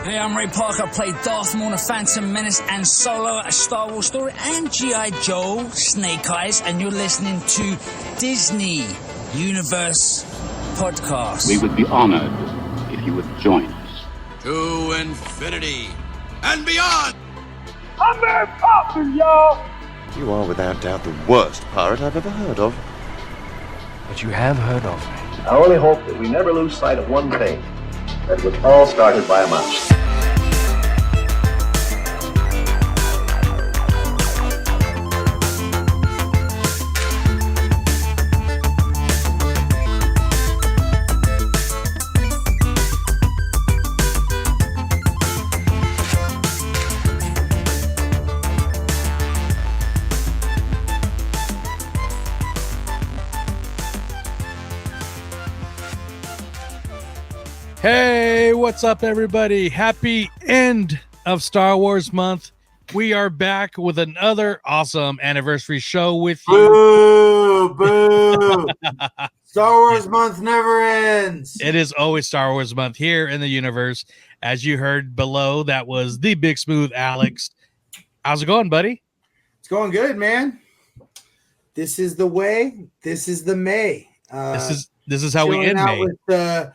Hey, I'm Ray Parker. I played Darth Maul in Phantom Menace and Solo, a Star Wars story, and G.I. Joe, Snake Eyes, and you're listening to Disney Universe Podcast. We would be honored if you would join us. To infinity and beyond! I'm Mary Poppins, y'all! You are without doubt the worst pirate I've ever heard of. But you have heard of me. I only hope that we never lose sight of one thing. That was all started by a mouse. Hey, what's up, everybody? Happy end of Star Wars month. We are back with another awesome anniversary show with you. Boo, boo. Star Wars month never ends. It is always Star Wars month here in the universe. As you heard below, that was the Big Smooth Alex. How's it going, buddy? It's going good, man. This is the way. This is the May. This is how we end out May. With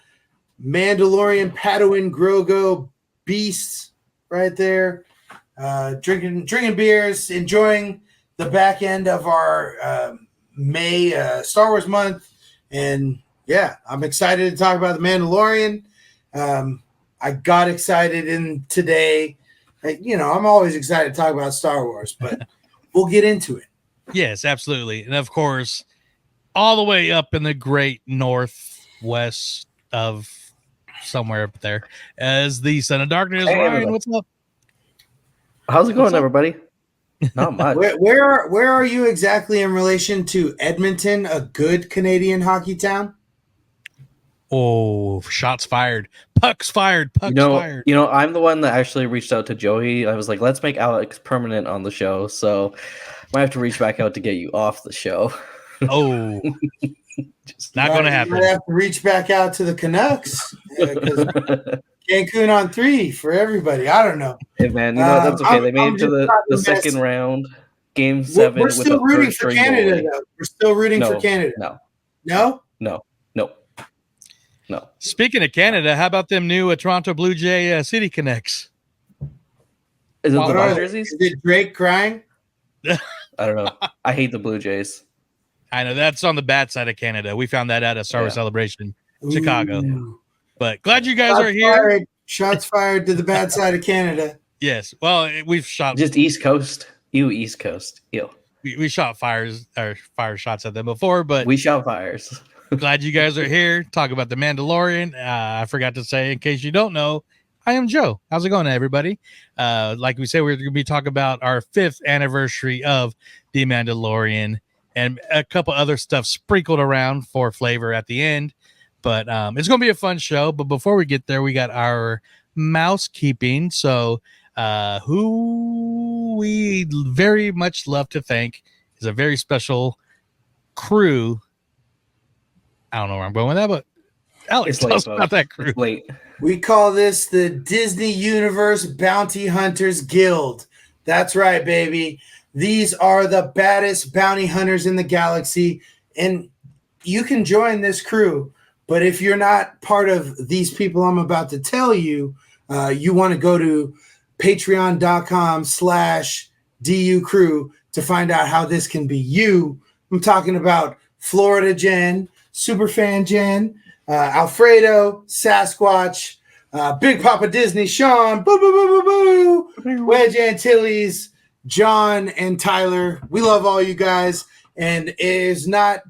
Mandalorian, Padawan, Grogu, beasts right there. Drinking beers, enjoying the back end of our May Star Wars month. And yeah, I'm excited to talk about the Mandalorian. I got excited in today. I'm always excited to talk about Star Wars, but we'll get into it. Yes, absolutely. And of course, all the way up in the great northwest of somewhere up there as the Son of Darkness. Hey, Ryan, everybody. what's up? How's it going, everybody? Not much. Where are you exactly in relation to Edmonton, a good Canadian hockey town? Oh, shots fired. Pucks fired. Pucks fired. I'm the one that actually reached out to Joey. I was like, let's make Alex permanent on the show. So might have to reach back out to get you off the show. Oh, just not going to happen. You might have to reach back out to the Canucks. Cancun on 3 for everybody. I don't know. Hey, man, that's okay. They made it to the second round, game 7. We're still rooting for Canada, though. We're still rooting for Canada. No. Speaking of Canada, how about them new Toronto Blue Jay City Connects? Is it the white jerseys? Is it Drake crying? I don't know. I hate the Blue Jays. I know that's on the bad side of Canada. We found that out at Star Wars Celebration, Chicago. Ooh. But glad you guys are here. Shots fired to the bad side of Canada. Yes. Well, we've shot just East Coast. You East Coast. You. We shot fire shots at them before, but we shot fires. Glad you guys are here. Talk about the Mandalorian. I forgot to say, in case you don't know, I am Joe. How's it going, everybody? Like we said, we're going to be talking about our 5th anniversary of the Mandalorian and a couple other stuff sprinkled around for flavor at the end. But it's going to be a fun show. But before we get there, we got our mousekeeping. So who we very much love to thank is a very special crew. I don't know where I'm going with that, but Alex, tell us about that crew. We call this the Disney Universe Bounty Hunters Guild. That's right, baby. These are the baddest bounty hunters in the galaxy, and you can join this crew. But if you're not part of these people I'm about to tell you, you want to go to patreon.com/DU crew to find out how this can be you. I'm talking about Florida Jen, Superfan Jen, Alfredo, Sasquatch, Big Papa Disney, Sean, boo, boo, boo, boo, boo, Wedge Antilles, John, and Tyler. We love all you guys, and it is not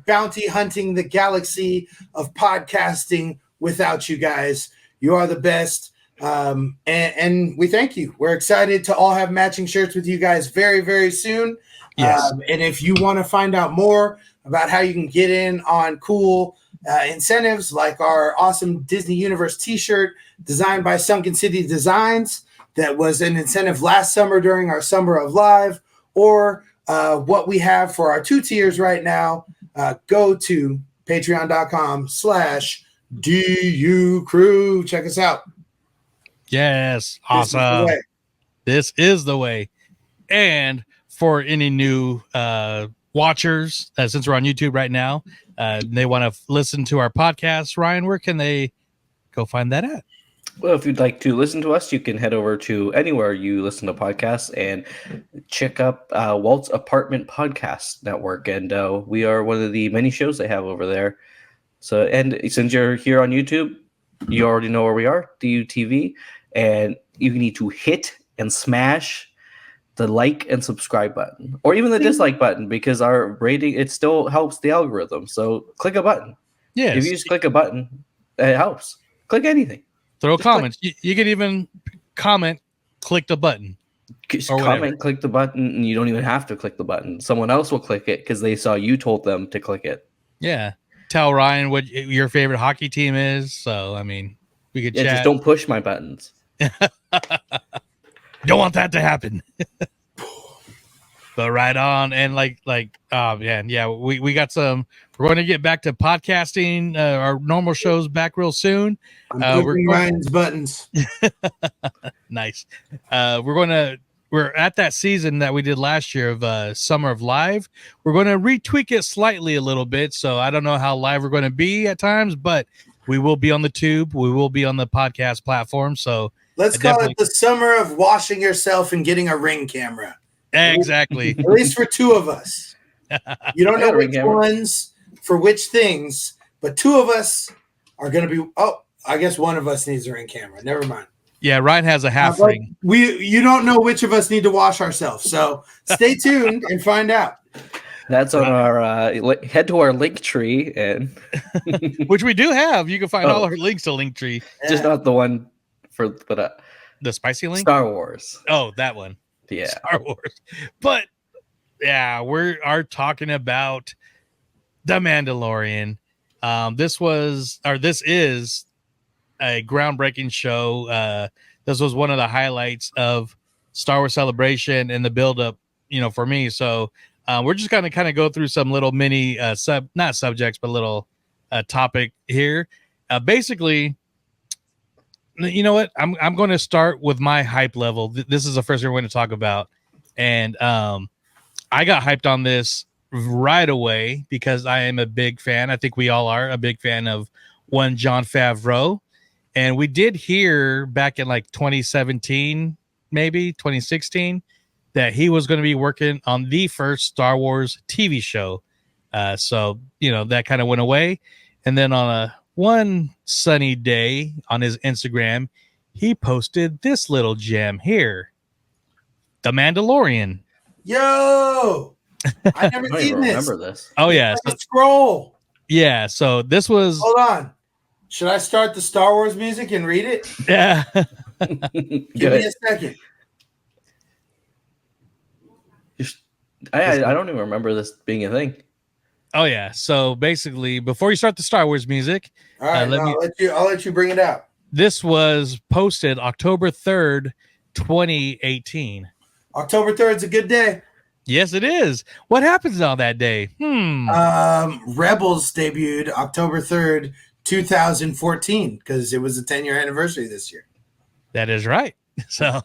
bounty hunting the galaxy of podcasting without you guys. You are the best, and we thank you. We're excited to all have matching shirts with you guys very, very soon. Yes. And if you want to find out more about how you can get in on cool incentives like our awesome Disney Universe t-shirt designed by Sunken City Designs that was an incentive last summer during our Summer of Live, or what we have for our 2 tiers right now, go to patreon.com/DU Crew. Check us out. Yes. Awesome. This is the way. And for any new watchers, since we're on YouTube right now, they want to listen to our podcast, Ryan, where can they go find that at? Well, if you'd like to listen to us, you can head over to anywhere you listen to podcasts and check up Walt's Apartment Podcast Network. And we are one of the many shows they have over there. So, and since you're here on YouTube, you already know where we are, DUTV. And you need to hit and smash the like and subscribe button, or even the dislike button, because our rating, it still helps the algorithm. So click a button. Yes. If you just click a button, it helps. Click anything. Throw comments. You can even comment, click the button. Just comment, click the button, and you don't even have to click the button. Someone else will click it because they saw you told them to click it. Yeah. Tell Ryan what your favorite hockey team is. So, I mean, we could chat. Just don't push my buttons. Don't want that to happen. But right on. And oh man, yeah, we got some. We're going to get back to podcasting, our normal shows back real soon. We're Ryan's buttons. Nice. We're at that season that we did last year of Summer of Live. We're going to retweak it slightly a little bit. So I don't know how live we're going to be at times, but we will be on the tube. We will be on the podcast platform. So let's call it the summer of washing yourself and getting a Ring camera. Exactly. At least for two of us. You don't know which ones for which things, but two of us are going to be. Oh, I guess one of us needs a Ring camera. Never mind. Yeah, Ryan has a half ring. You don't know which of us need to wash ourselves. So stay tuned and find out. That's on our head to our link tree, and which we do have. You can find all our links to Linktree. Just not the one for the spicy link. Star Wars. Oh, that one. Yeah, Star Wars. But yeah, we are talking about the Mandalorian. This is a groundbreaking show. This was one of the highlights of Star Wars Celebration and the build-up, for me. So we're just going to kind of go through some little mini not subjects, but little topic here. Basically, you know what? I'm going to start with my hype level. This is the first thing we're going to talk about, and I got hyped on this right away because I am a big fan. I think we all are a big fan of one Jon Favreau, and we did hear back in 2017, maybe 2016, that he was going to be working on the first Star Wars TV show. So that kind of went away, and then on one sunny day on his Instagram, he posted this little gem here. The Mandalorian. Yo! I never seen this. Remember this. Oh, yeah. So, scroll. Yeah, so this was... Hold on. Should I start the Star Wars music and read it? Yeah. Give me a second. I don't even remember this being a thing. Oh yeah. So basically, before you start the Star Wars music, all right, I'll let you bring it out. This was posted October 3rd, 2018. October 3rd is a good day. Yes, it is. What happens on that day? Rebels debuted October 3rd, 2014, because it was the 10-year anniversary this year. That is right. So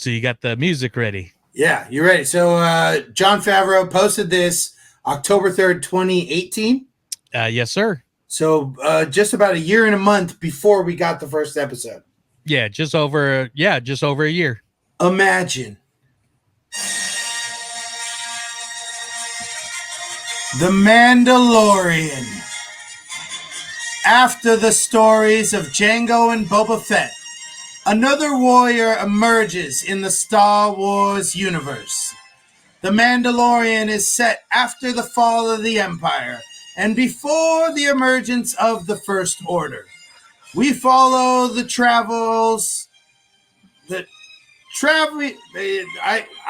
you got the music ready. Yeah, you're ready. So Jon Favreau posted this October 3rd, 2018. Yes, sir. So just about a year and a month before we got the first episode. Yeah, just over a year. Imagine. The Mandalorian. After the stories of Jango and Boba Fett, another warrior emerges in the Star Wars universe. The Mandalorian is set after the fall of the Empire and before the emergence of the First Order. We follow the travels. I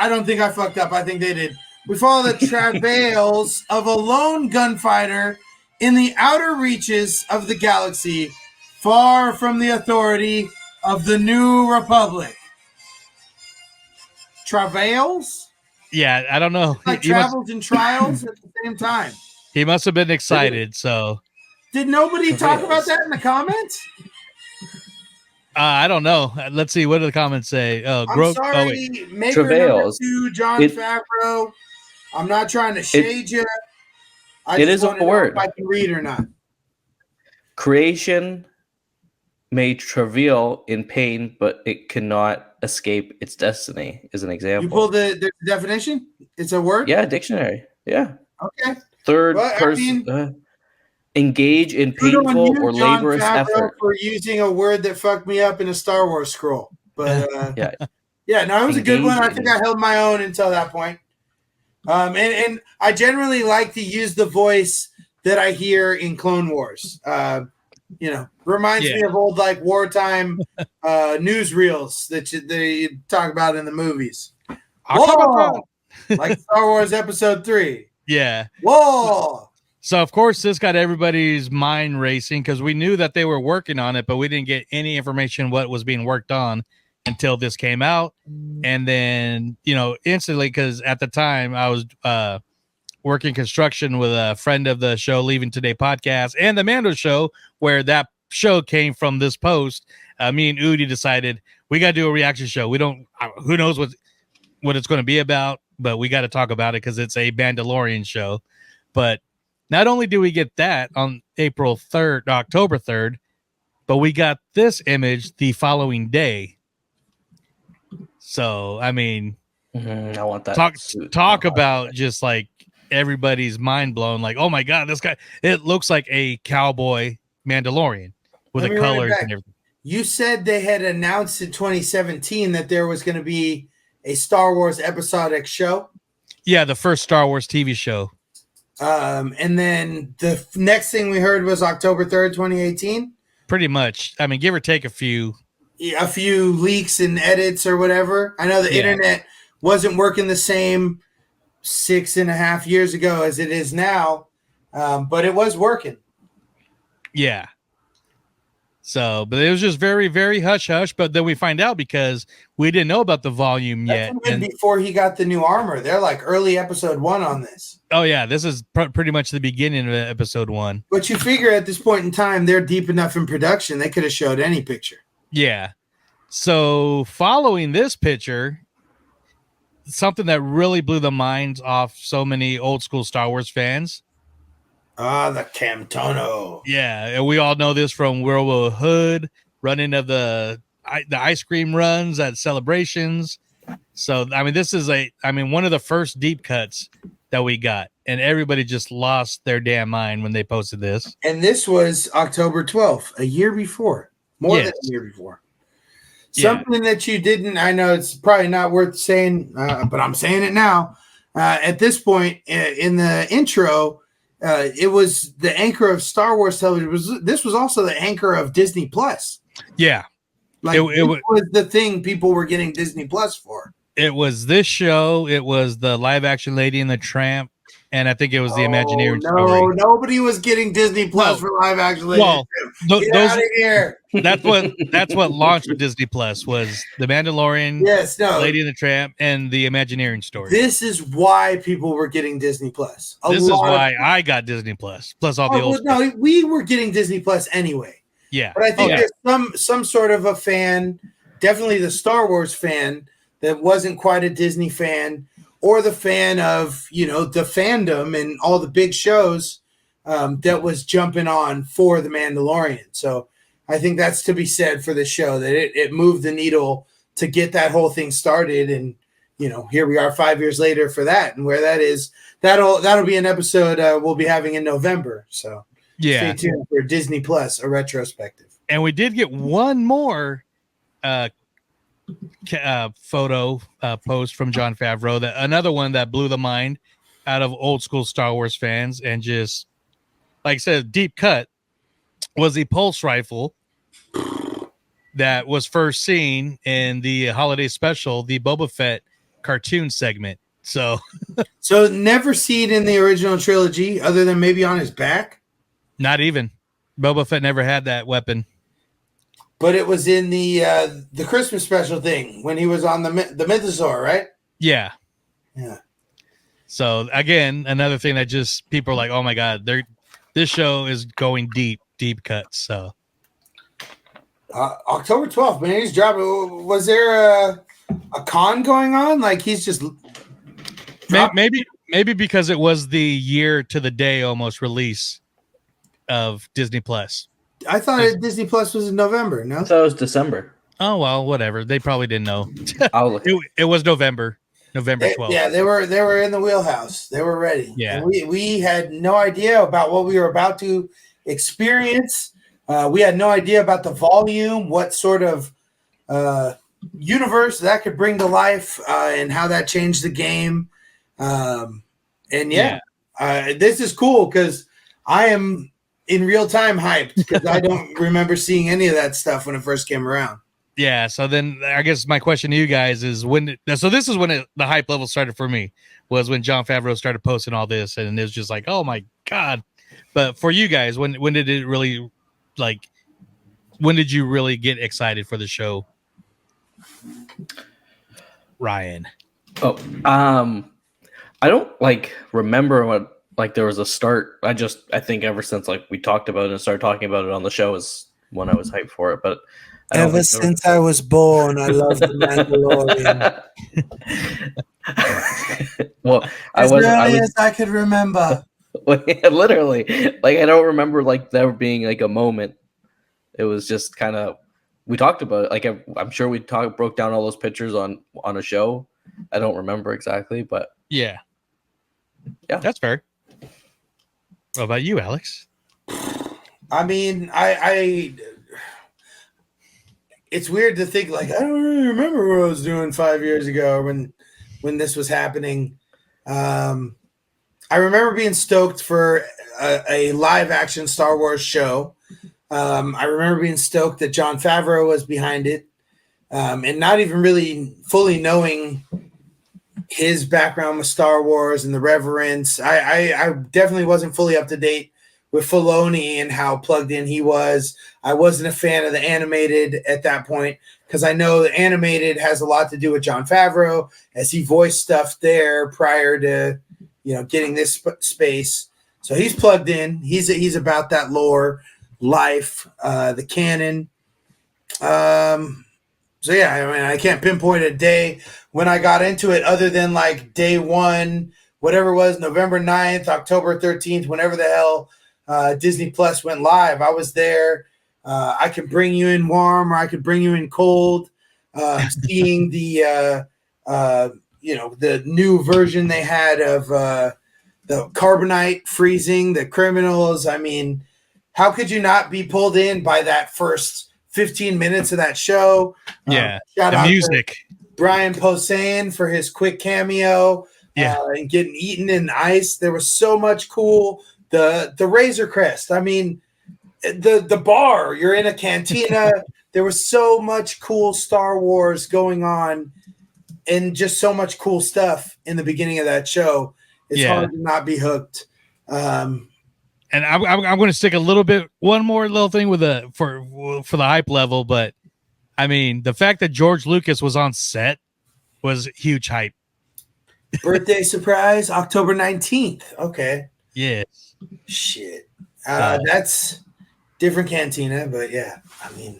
don't think I fucked up. I think they did. We follow the travails of a lone gunfighter in the outer reaches of the galaxy, far from the authority of the New Republic. Travails? Yeah, I don't know. Like travels and trials at the same time. He must have been excited. So did nobody talk about that in the comments? I don't know. Let's see. What do the comments say? I'm sorry, Maker Travails. number 2, John Favreau. I'm not trying to shade you. It is a word. If I can read or not. Creation may travail in pain, but it cannot escape its destiny. Is an example. You pull the definition. It's a word. Yeah, dictionary. Yeah. Okay. Third person. Engage in painful or laborious effort. For using a word that fucked me up in a Star Wars scroll. But yeah, no, it was a good one. I think I held my own until that point. And I generally like to use the voice that I hear in Clone Wars. Reminds me of old like wartime newsreels that they talk about in the movies. Whoa! Like Star Wars Episode 3. Yeah. Whoa! So, of course, this got everybody's mind racing because we knew that they were working on it, but we didn't get any information what was being worked on until this came out. And then, instantly, because at the time I was working construction with a friend of the show, Leaving Today podcast, and the Mando show, where that show came from this post. Me and Udi decided we got to do a reaction show. We don't, who knows what it's going to be about, but we got to talk about it because it's a Mandalorian show. But not only do we get that on October 3rd, but we got this image the following day. So, I mean, I want that. Talk about just like everybody's mind blown. Like, oh my God, this guy, it looks like a cowboy Mandalorian with the colors and everything. You said they had announced in 2017 that there was going to be a Star Wars episodic show. Yeah, the first Star Wars TV show. And then the next thing we heard was October 3rd, 2018. Pretty much. I mean, give or take a few leaks and edits or whatever. I know the internet wasn't working the same 6.5 years ago as it is now, but it was working. Yeah. So, but it was just very, very hush hush. But then we find out because we didn't know about the volume yet. Even before he got the new armor, they're like early episode 1 on this. Oh yeah, this is pretty much the beginning of episode 1. But you figure at this point in time, they're deep enough in production, they could have showed any picture. Yeah. So following this picture, something that really blew the minds off so many old school Star Wars fans. The Camtono. Yeah, and we all know this from World War Hood, running of the ice cream runs at celebrations. So, I mean, this is one of the first deep cuts that we got, and everybody just lost their damn mind when they posted this. And this was October 12th, a year before, more than a year before. Something that you didn't, I know it's probably not worth saying, but I'm saying it now. At this point in the intro, it was the anchor of Star Wars television. This was also the anchor of Disney Plus. Yeah. Like it was the thing people were getting Disney Plus for. It was this show. It was the live action Lady and the Tramp. And I think it was the Imagineering story. Nobody was getting Disney Plus for live action Lady and the Tramp. Get out of here. That's what launched Disney Plus was the Mandalorian, Lady and the Tramp, and the Imagineering story. This is why people were getting Disney Plus. This is why I got Disney Plus all the old. No, we were getting Disney Plus anyway. Yeah, but I think there's some sort of a fan, definitely the Star Wars fan that wasn't quite a Disney fan, or the fan of the fandom and all the big shows that was jumping on for the Mandalorian. So I think that's to be said for the show, that it moved the needle to get that whole thing started. And, here we are 5 years later for that. And where that is, that'll be an episode we'll be having in November. So stay tuned for Disney Plus, a retrospective. And we did get one more photo post from Jon Favreau, another one that blew the mind out of old school Star Wars fans, and just, like I said, deep cut, was the pulse rifle that was first seen in the holiday special, the Boba Fett cartoon segment. So never seen in the original trilogy, other than maybe on his back. Not even. Boba Fett never had that weapon. But it was in the Christmas special thing when he was on the Mythosaur, right? Yeah. Yeah. So again, another thing that just people are like, oh my god, this show is going deep cuts. So October 12th, man, he's dropping. Was there a con going on? Like he's just maybe because it was the year to the day almost release of Disney Plus. I thought Disney Plus was in November. No, So it was December. Oh well, whatever. They probably didn't know. I'll look. It was November 12th. Yeah, they were in the wheelhouse. They were ready. Yeah, and we had no idea about what we were about to experience. We had no idea about the volume, what sort of universe that could bring to life, and how that changed the game. This is cool because I am in real time hyped because I don't remember seeing any of that stuff when it first came around. Yeah. So then I guess my question to you guys is so this is when the hype level started for me, was when Jon Favreau started posting all this, and it was just like, oh my God. But for you guys, when did it really, like, when did you really get excited for the show? Ryan. Oh, I don't remember what there was a start. I think ever since we talked about it and started talking about it on the show is when I was hyped for it. But ever since I was born, I love the Mandalorian. Well, as I could remember. Literally, I don't remember there being a moment. It was just kind of, we talked about it. I'm sure we broke down all those pictures on a show. I don't remember exactly, but yeah, that's fair. What about you, Alex? I mean, I it's weird to think I don't really remember what I was doing 5 years ago when this was happening. I remember being stoked for a live action Star Wars show. I remember being stoked that Jon Favreau was behind it, and not even really fully knowing his background with Star Wars and the reverence. I definitely wasn't fully up to date with Filoni and how plugged in he was. I wasn't a fan of the animated at that point because I know the animated has a lot to do with Jon Favreau as he voiced stuff there prior to getting this space. So he's plugged in. He's about that lore, life, the canon. So yeah, I mean, I can't pinpoint a day when I got into it other than day one, whatever it was, November 9th, October 13th, whenever the hell Disney Plus went live. I was there. I could bring you in warm or I could bring you in cold. Seeing the new version they had of the carbonite freezing the criminals. I mean, how could you not be pulled in by that first 15 minutes of that show? Yeah, shout the out music. To Brian Posehn for his quick cameo. And getting eaten in ice. There was so much cool. The Razor Crest. I mean, the bar. You're in a cantina. There was so much cool Star Wars going on, and just so much cool stuff in the beginning of that show. It's hard to not be hooked. And I'm going to stick one more little thing with for the hype level, but I mean, the fact that George Lucas was on set was huge hype. Birthday surprise, October 19th. Okay. Yes. Shit. That's different cantina, but yeah, I mean.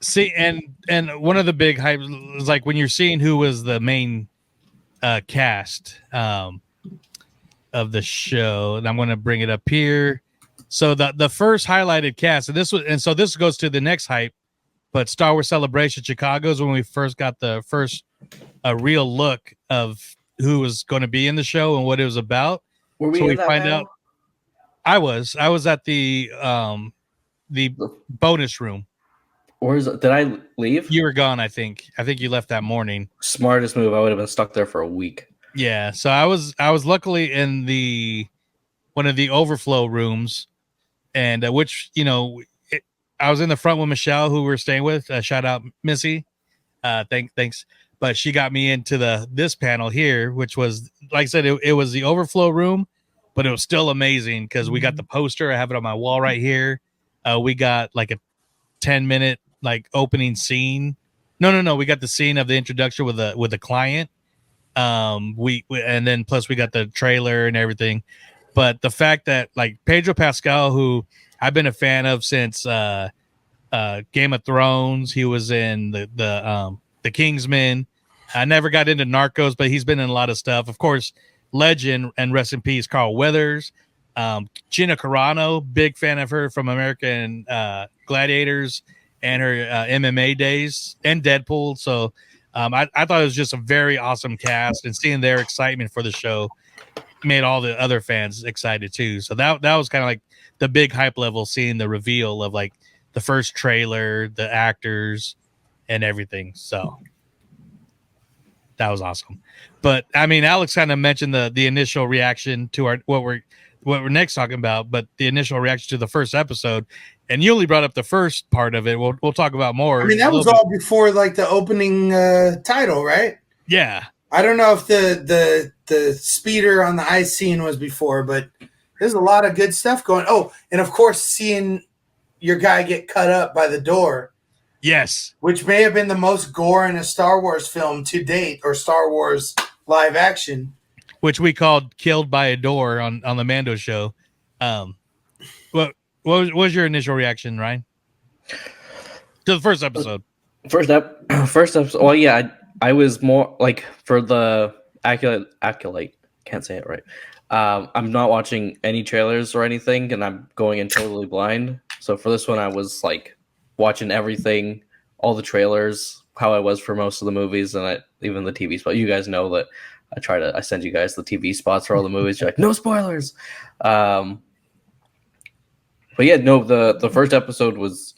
See, and one of the big hype is when you're seeing who was the main cast of the show, and I'm going to bring it up here. So the first highlighted cast, so this goes to the next hype, but Star Wars Celebration Chicago is when we first got the first real look of who was going to be in the show and what it was about. Were we find out? I was at the bonus room. Or did I leave? You were gone, I think. I think you left that morning. Smartest move. I would have been stuck there for a week. Yeah, so I was luckily in one of the overflow rooms, and I was in the front with Michelle, who we were staying with. Shout out Missy, thanks. But she got me into this panel here, which was, like I said, it was the overflow room, but it was still amazing because we got the poster. I have it on my wall right here. We got a 10-minute opening scene. No, we got the scene of the introduction with the client. We and then plus we got the trailer and everything. But the fact that like Pedro Pascal, who I've been a fan of since Game of Thrones, he was in the Kingsman. I never got into Narcos, but he's been in a lot of stuff. Of course, legend and rest in peace, Carl Weathers. Gina Carano, big fan of her from American Gladiators and her MMA days and Deadpool. So I thought it was just a very awesome cast, and seeing their excitement for the show made all the other fans excited too. So that was kind of like the big hype level, seeing the reveal of like the first trailer, the actors, and everything. So that was awesome. But I mean, Alex kind of mentioned the initial reaction to what we're next talking about, but the initial reaction to the first episode, and you only brought up the first part of it. We'll talk about more. I mean, that was all before like the opening title, right? Yeah. I don't know if the speeder on the ice scene was before, but there's a lot of good stuff going. Oh, and of course, seeing your guy get cut up by the door. Yes. Which may have been the most gore in a Star Wars film to date, or Star Wars live action. Which we called Killed by a Door on the Mando show. What was your initial reaction, Ryan? To the first episode. First episode. Well, yeah, I was more like for the Acolyte. Can't say it right. I'm not watching any trailers or anything, and I'm going in totally blind. So for this one, I was like watching everything, all the trailers, how I was for most of the movies, and even the TV spot. You guys know that I send you guys the TV spots for all the movies. You're like, no spoilers. But yeah, no, the first episode was,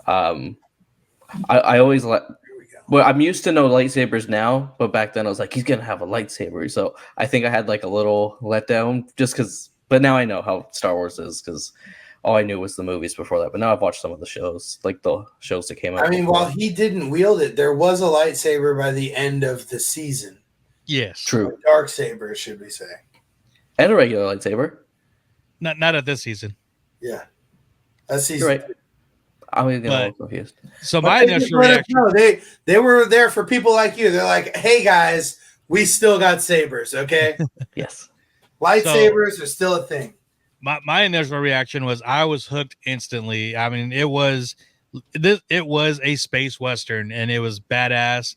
I always let. Well, I'm used to no lightsabers now, but back then I was like, he's gonna have a lightsaber. So I think I had like a little letdown just because. But now I know how Star Wars is because all I knew was the movies before that. But now I've watched some of the shows, like the shows that came out. I mean, while he didn't wield it, there was a lightsaber by the end of the season. Yes, true. A dark saber, should we say? And a regular lightsaber. Not at this season. Yeah, that season. You're right. I was confused. So my initial reaction. No, they were there for people like you. They're like, hey guys, we still got sabers, okay? Yes. Lightsabers are still a thing. My initial reaction was I was hooked instantly. I mean, it was a space western, and it was badass.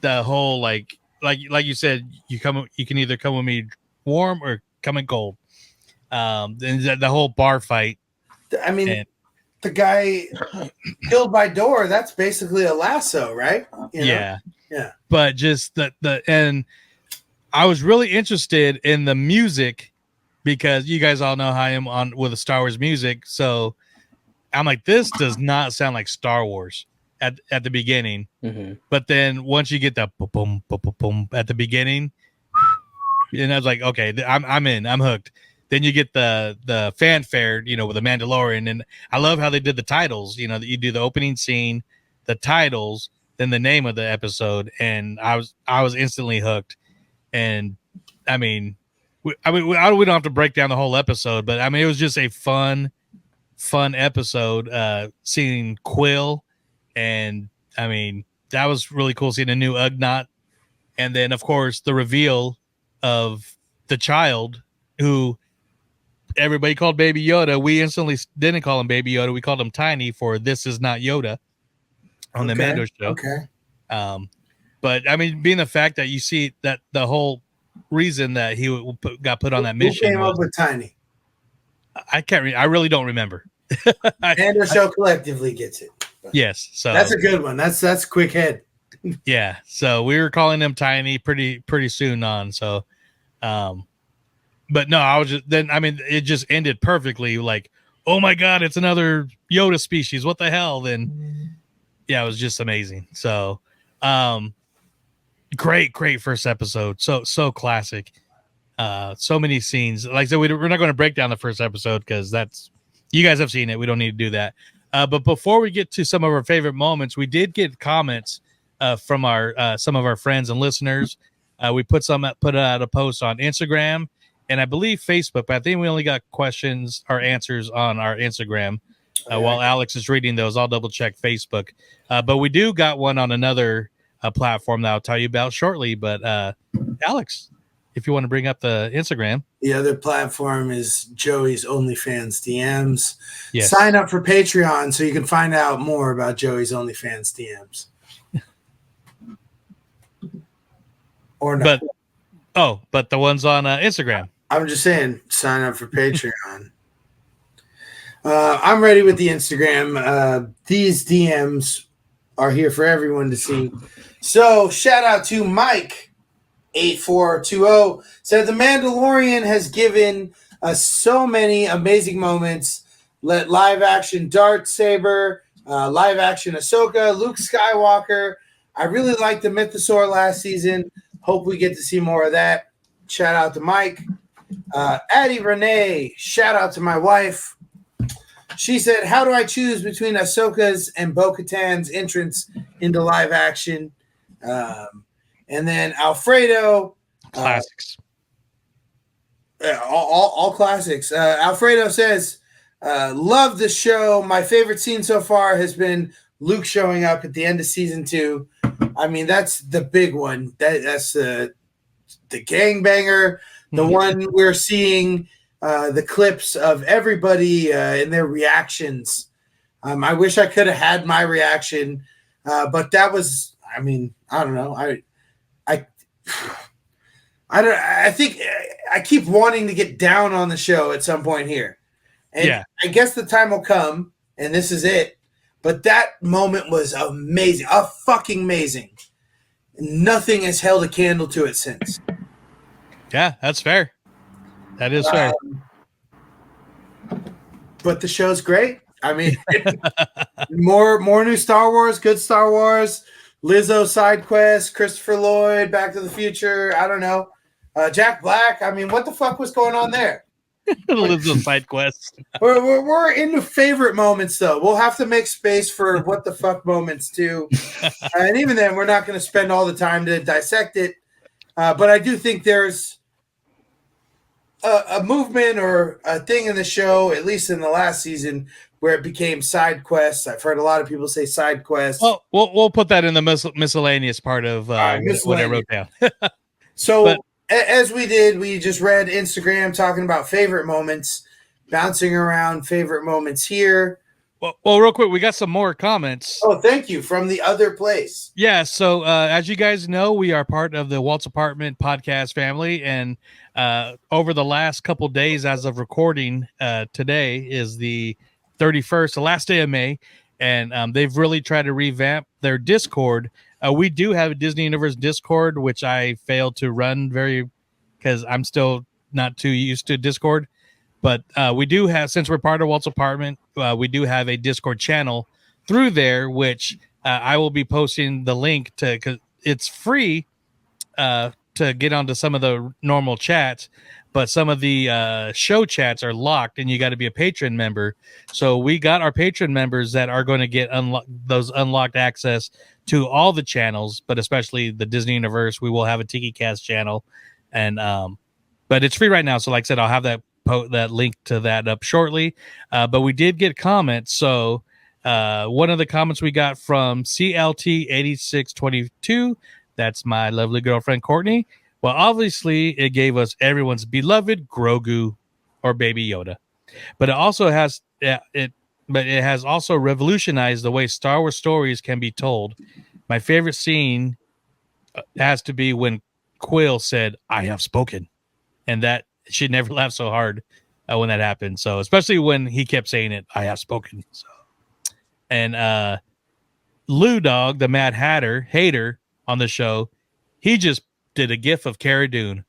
The whole like you said, you can either come with me warm or come in cold. And the whole bar fight. I mean, the guy killed by door, that's basically a lasso, right? You know? Yeah. But just and I was really interested in the music because you guys all know how I am with the Star Wars music. So I'm like, this does not sound like Star Wars at the beginning. Mm-hmm. But then once you get the boom, boom, boom at the beginning, and I was like, okay, I'm in, I'm hooked. Then you get the fanfare, with the Mandalorian, and I love how they did the titles. You do the opening scene, the titles, then the name of the episode, and I was instantly hooked. And I mean, we don't have to break down the whole episode, but I mean, it was just a fun episode. Seeing Quill, and I mean, that was really cool seeing a new Ugnaught, and then of course the reveal of the child who everybody called Baby Yoda. We instantly didn't call him Baby Yoda. We called him Tiny for This Is Not Yoda on the Mando show. Okay. But I mean, being the fact that you see that the whole reason that he got put on that mission. Who came up with Tiny? I can't. I really don't remember. Mando show collectively gets it. Yes. So that's a good one. That's quick head. Yeah. So we were calling him Tiny pretty soon on. So, but no, I was just then. I mean, it just ended perfectly. Like, oh my god, it's another Yoda species. What the hell? Then, yeah, it was just amazing. So, great first episode. So classic. So many scenes. Like I said, we're not going to break down the first episode because that's you guys have seen it. We don't need to do that. But before we get to some of our favorite moments, we did get comments from our some of our friends and listeners. We put out a post on Instagram and I believe Facebook, but I think we only got questions or answers on our Instagram. While Alex is reading those, I'll double check Facebook. But we do got one on another platform that I'll tell you about shortly. But Alex, if you want to bring up the Instagram. The other platform is Joey's OnlyFans DMs. Yes. Sign up for Patreon so you can find out more about Joey's OnlyFans DMs. Or not. But the ones on Instagram. I'm just saying, sign up for Patreon. I'm ready with the Instagram. These DMs are here for everyone to see. So shout out to Mike8420. Said the Mandalorian has given us so many amazing moments. Let live action Darksaber, live action Ahsoka, Luke Skywalker. I really liked the Mythosaur last season. Hope we get to see more of that. Shout out to Mike. Addie Renee, shout out to my wife. She said, how do I choose between Ahsoka's and Bo-Katan's entrance into live action? And then Alfredo. Classics. All classics. Alfredo says, love the show. My favorite scene so far has been Luke showing up at the end of season 2. I mean, that's the big one. That's the gangbanger. The one we're seeing the clips of everybody and their reactions. I wish I could have had my reaction, but that was. I mean, I don't know. I think I keep wanting to get down on the show at some point here, and I guess the time will come, and this is it. But that moment was amazing, fucking amazing. Nothing has held a candle to it since. Yeah, that's fair. That is fair. But the show's great. I mean, more new Star Wars, good Star Wars, Lizzo side quest, Christopher Lloyd, Back to the Future. I don't know, Jack Black. I mean, what the fuck was going on there? Lizzo side quest. We're into favorite moments though. We'll have to make space for what the fuck moments too, and even then, we're not going to spend all the time to dissect it. But I do think there's a movement or a thing in the show, at least in the last season, where it became side quests. I've heard a lot of people say side quests. Well, we'll put that in the miscellaneous part of what I wrote down. As we did, we just read Instagram talking about favorite moments, bouncing around favorite moments here. Well, real quick, we got some more comments. Oh, thank you. From the other place. Yeah, so as you guys know, we are part of the Walt's Apartment podcast family, and over the last couple days as of recording, today is the 31st, the last day of May, and they've really tried to revamp their Discord. We do have a Disney Universe Discord, which I failed to run because I'm still not too used to Discord. But we do have, since we're part of Walt's Apartment, we do have a Discord channel through there, which I will be posting the link to, because it's free to get onto some of the normal chats, but some of the show chats are locked and you got to be a patron member. So we got our patron members that are going to get those unlocked access to all the channels, but especially the Disney Universe. We will have a Tiki Cast channel, and but it's free right now. So like I said, I'll have that link to that up shortly. But we did get comments. So one of the comments we got from CLT8622, that's my lovely girlfriend Courtney. Well, obviously it gave us everyone's beloved Grogu or Baby Yoda, but it also has it has also revolutionized the way Star Wars stories can be told. My favorite scene has to be when Quill said, "I have spoken," and that she never laughed so hard when that happened. So especially when he kept saying it, "I have spoken." So, and Lou Dog, the Mad Hater on the show, he just did a gif of Cara Dune.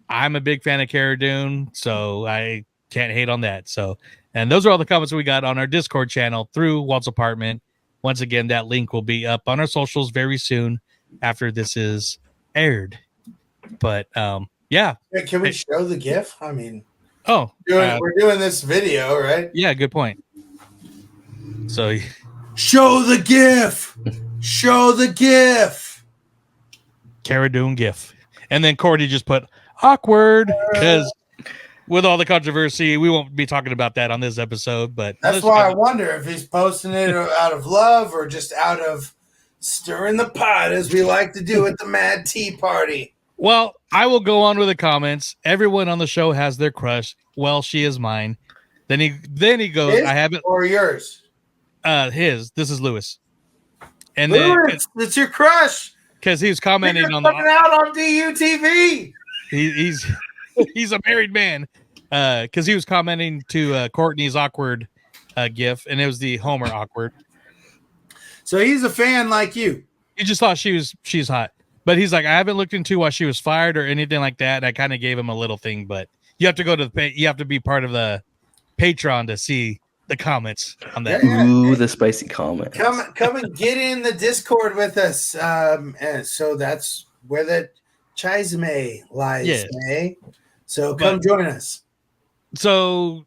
I'm a big fan of Cara Dune, so I can't hate on that. So, and those are all the comments we got on our Discord channel through Walt's Apartment. Once again, that link will be up on our socials very soon after this is aired. But yeah. Can we show the GIF? I mean, we're doing this video, right? Yeah, good point. So, show the GIF. Show the GIF. Cara Dune GIF, and then Cordy just put awkward because with all the controversy, we won't be talking about that on this episode. But that's why I wonder if he's posting it out of love or just out of stirring the pot, as we like to do at the Mad Tea Party. Well, I will go on with the comments. Everyone on the show has their crush. Well, she is mine. Then he goes, His I haven't or yours? his. This is Lewis. And Lewis, it's your crush. because he was commenting on Coming out on DUTV. he's he's a married man. Because he was commenting to Courtney's awkward gif, and it was the Homer awkward. So he's a fan like you. He just thought she's hot. But he's like, I haven't looked into why she was fired or anything like that. And I kind of gave him a little thing, but you have to go to you have to be part of the Patreon to see the comments on that. Ooh, the spicy comment. Come and get in the Discord with us. And so that's where the chisme lies. Yes. Eh? So come join us. So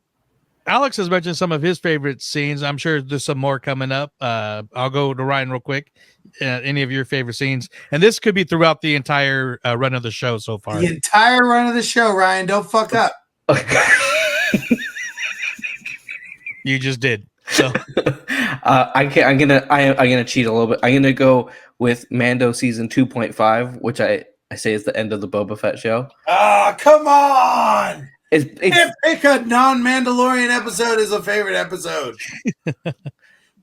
Alex has mentioned some of his favorite scenes. I'm sure there's some more coming up. I'll go to Ryan real quick. Any of your favorite scenes? And this could be throughout the entire run of the show so far. The entire run of the show, Ryan. Don't fuck up. You just did. So I'm gonna cheat a little bit. I'm gonna go with Mando season 2.5, which I say is the end of the Boba Fett show. Oh, come on. It's Pick a non-Mandalorian episode as a favorite episode.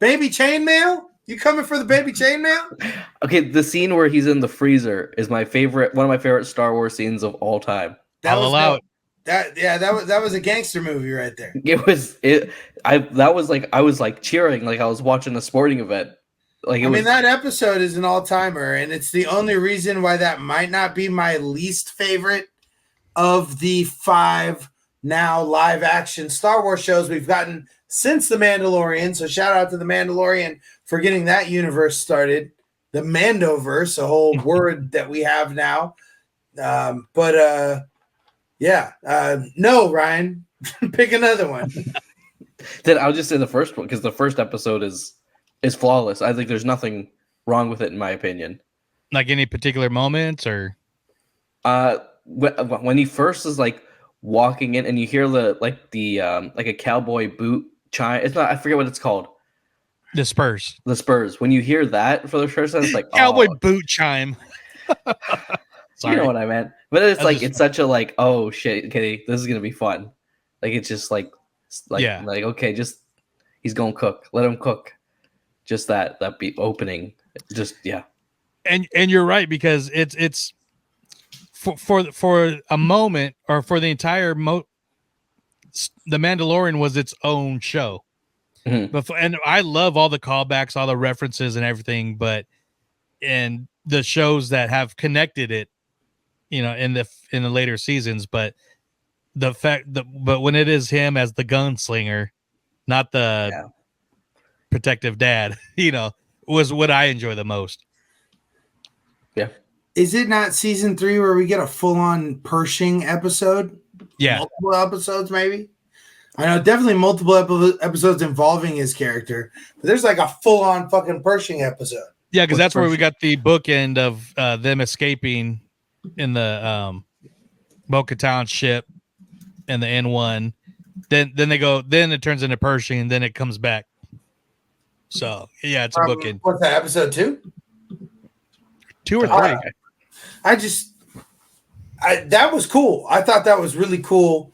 Baby chainmail? You coming for the baby chainmail? Okay, the scene where he's in the freezer is my favorite, one of my favorite Star Wars scenes of all time. I'll allow it. That was a gangster movie right there. I was like cheering like I was watching a sporting event. Like I mean, that episode is an all-timer, and it's the only reason why that might not be my least favorite of the 5 now live action Star Wars shows we've gotten since The Mandalorian. So shout out to The Mandalorian for getting that universe started. The Mandoverse, a whole word that we have now. No, Ryan, pick another one. Then I'll just say the first one because the first episode is flawless. I think there's nothing wrong with it in my opinion. Like any particular moments or when he first is like walking in and you hear like a cowboy boot chime. It's not, I forget what it's called. The Spurs. When you hear that for the first time, it's like cowboy boot chime. Sorry. You know what I meant. But it's like it's such a like, oh shit, okay, this is gonna be fun. Like it's just like okay, just he's gonna cook. Let him cook. Just that be opening. Just yeah. And you're right, because it's for a moment, or for the entire The Mandalorian was its own show. Mm-hmm. And I love all the callbacks, all the references and everything, and the shows that have connected it, in the later seasons, but the fact that when it is him as the gunslinger, not the protective dad, was what I enjoy the most. Yeah. Is it not season 3 where we get a full-on Pershing episode? Yeah. Multiple episodes, maybe? I know definitely multiple episodes involving his character, but there's like a full-on fucking Pershing episode. Yeah, because that's where we got the bookend of them escaping in the Bo-Katan ship and the N1. Then it turns into Pershing, and then it comes back. So yeah, it's a bookend. What's that, episode 2? 2 or 3? That was cool. I thought that was really cool,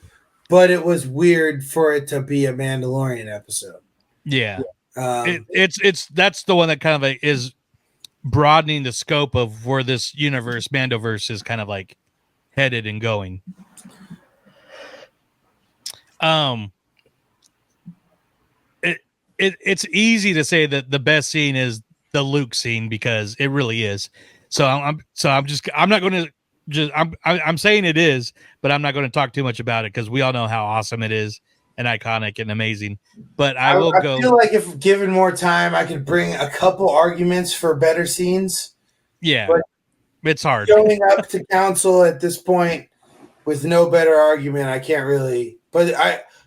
but it was weird for it to be a Mandalorian episode. Yeah. That's the one that kind of is broadening the scope of where this universe, Mandoverse, is kind of like headed and going. It's easy to say that the best scene is the Luke scene, because it really is. So I'm not going to I'm saying it is, but I'm not going to talk too much about it, because we all know how awesome it is and iconic and amazing. But I feel like if given more time, I could bring a couple arguments for better scenes. Yeah, but it's hard. Showing up to council at this point with no better argument, I can't really. But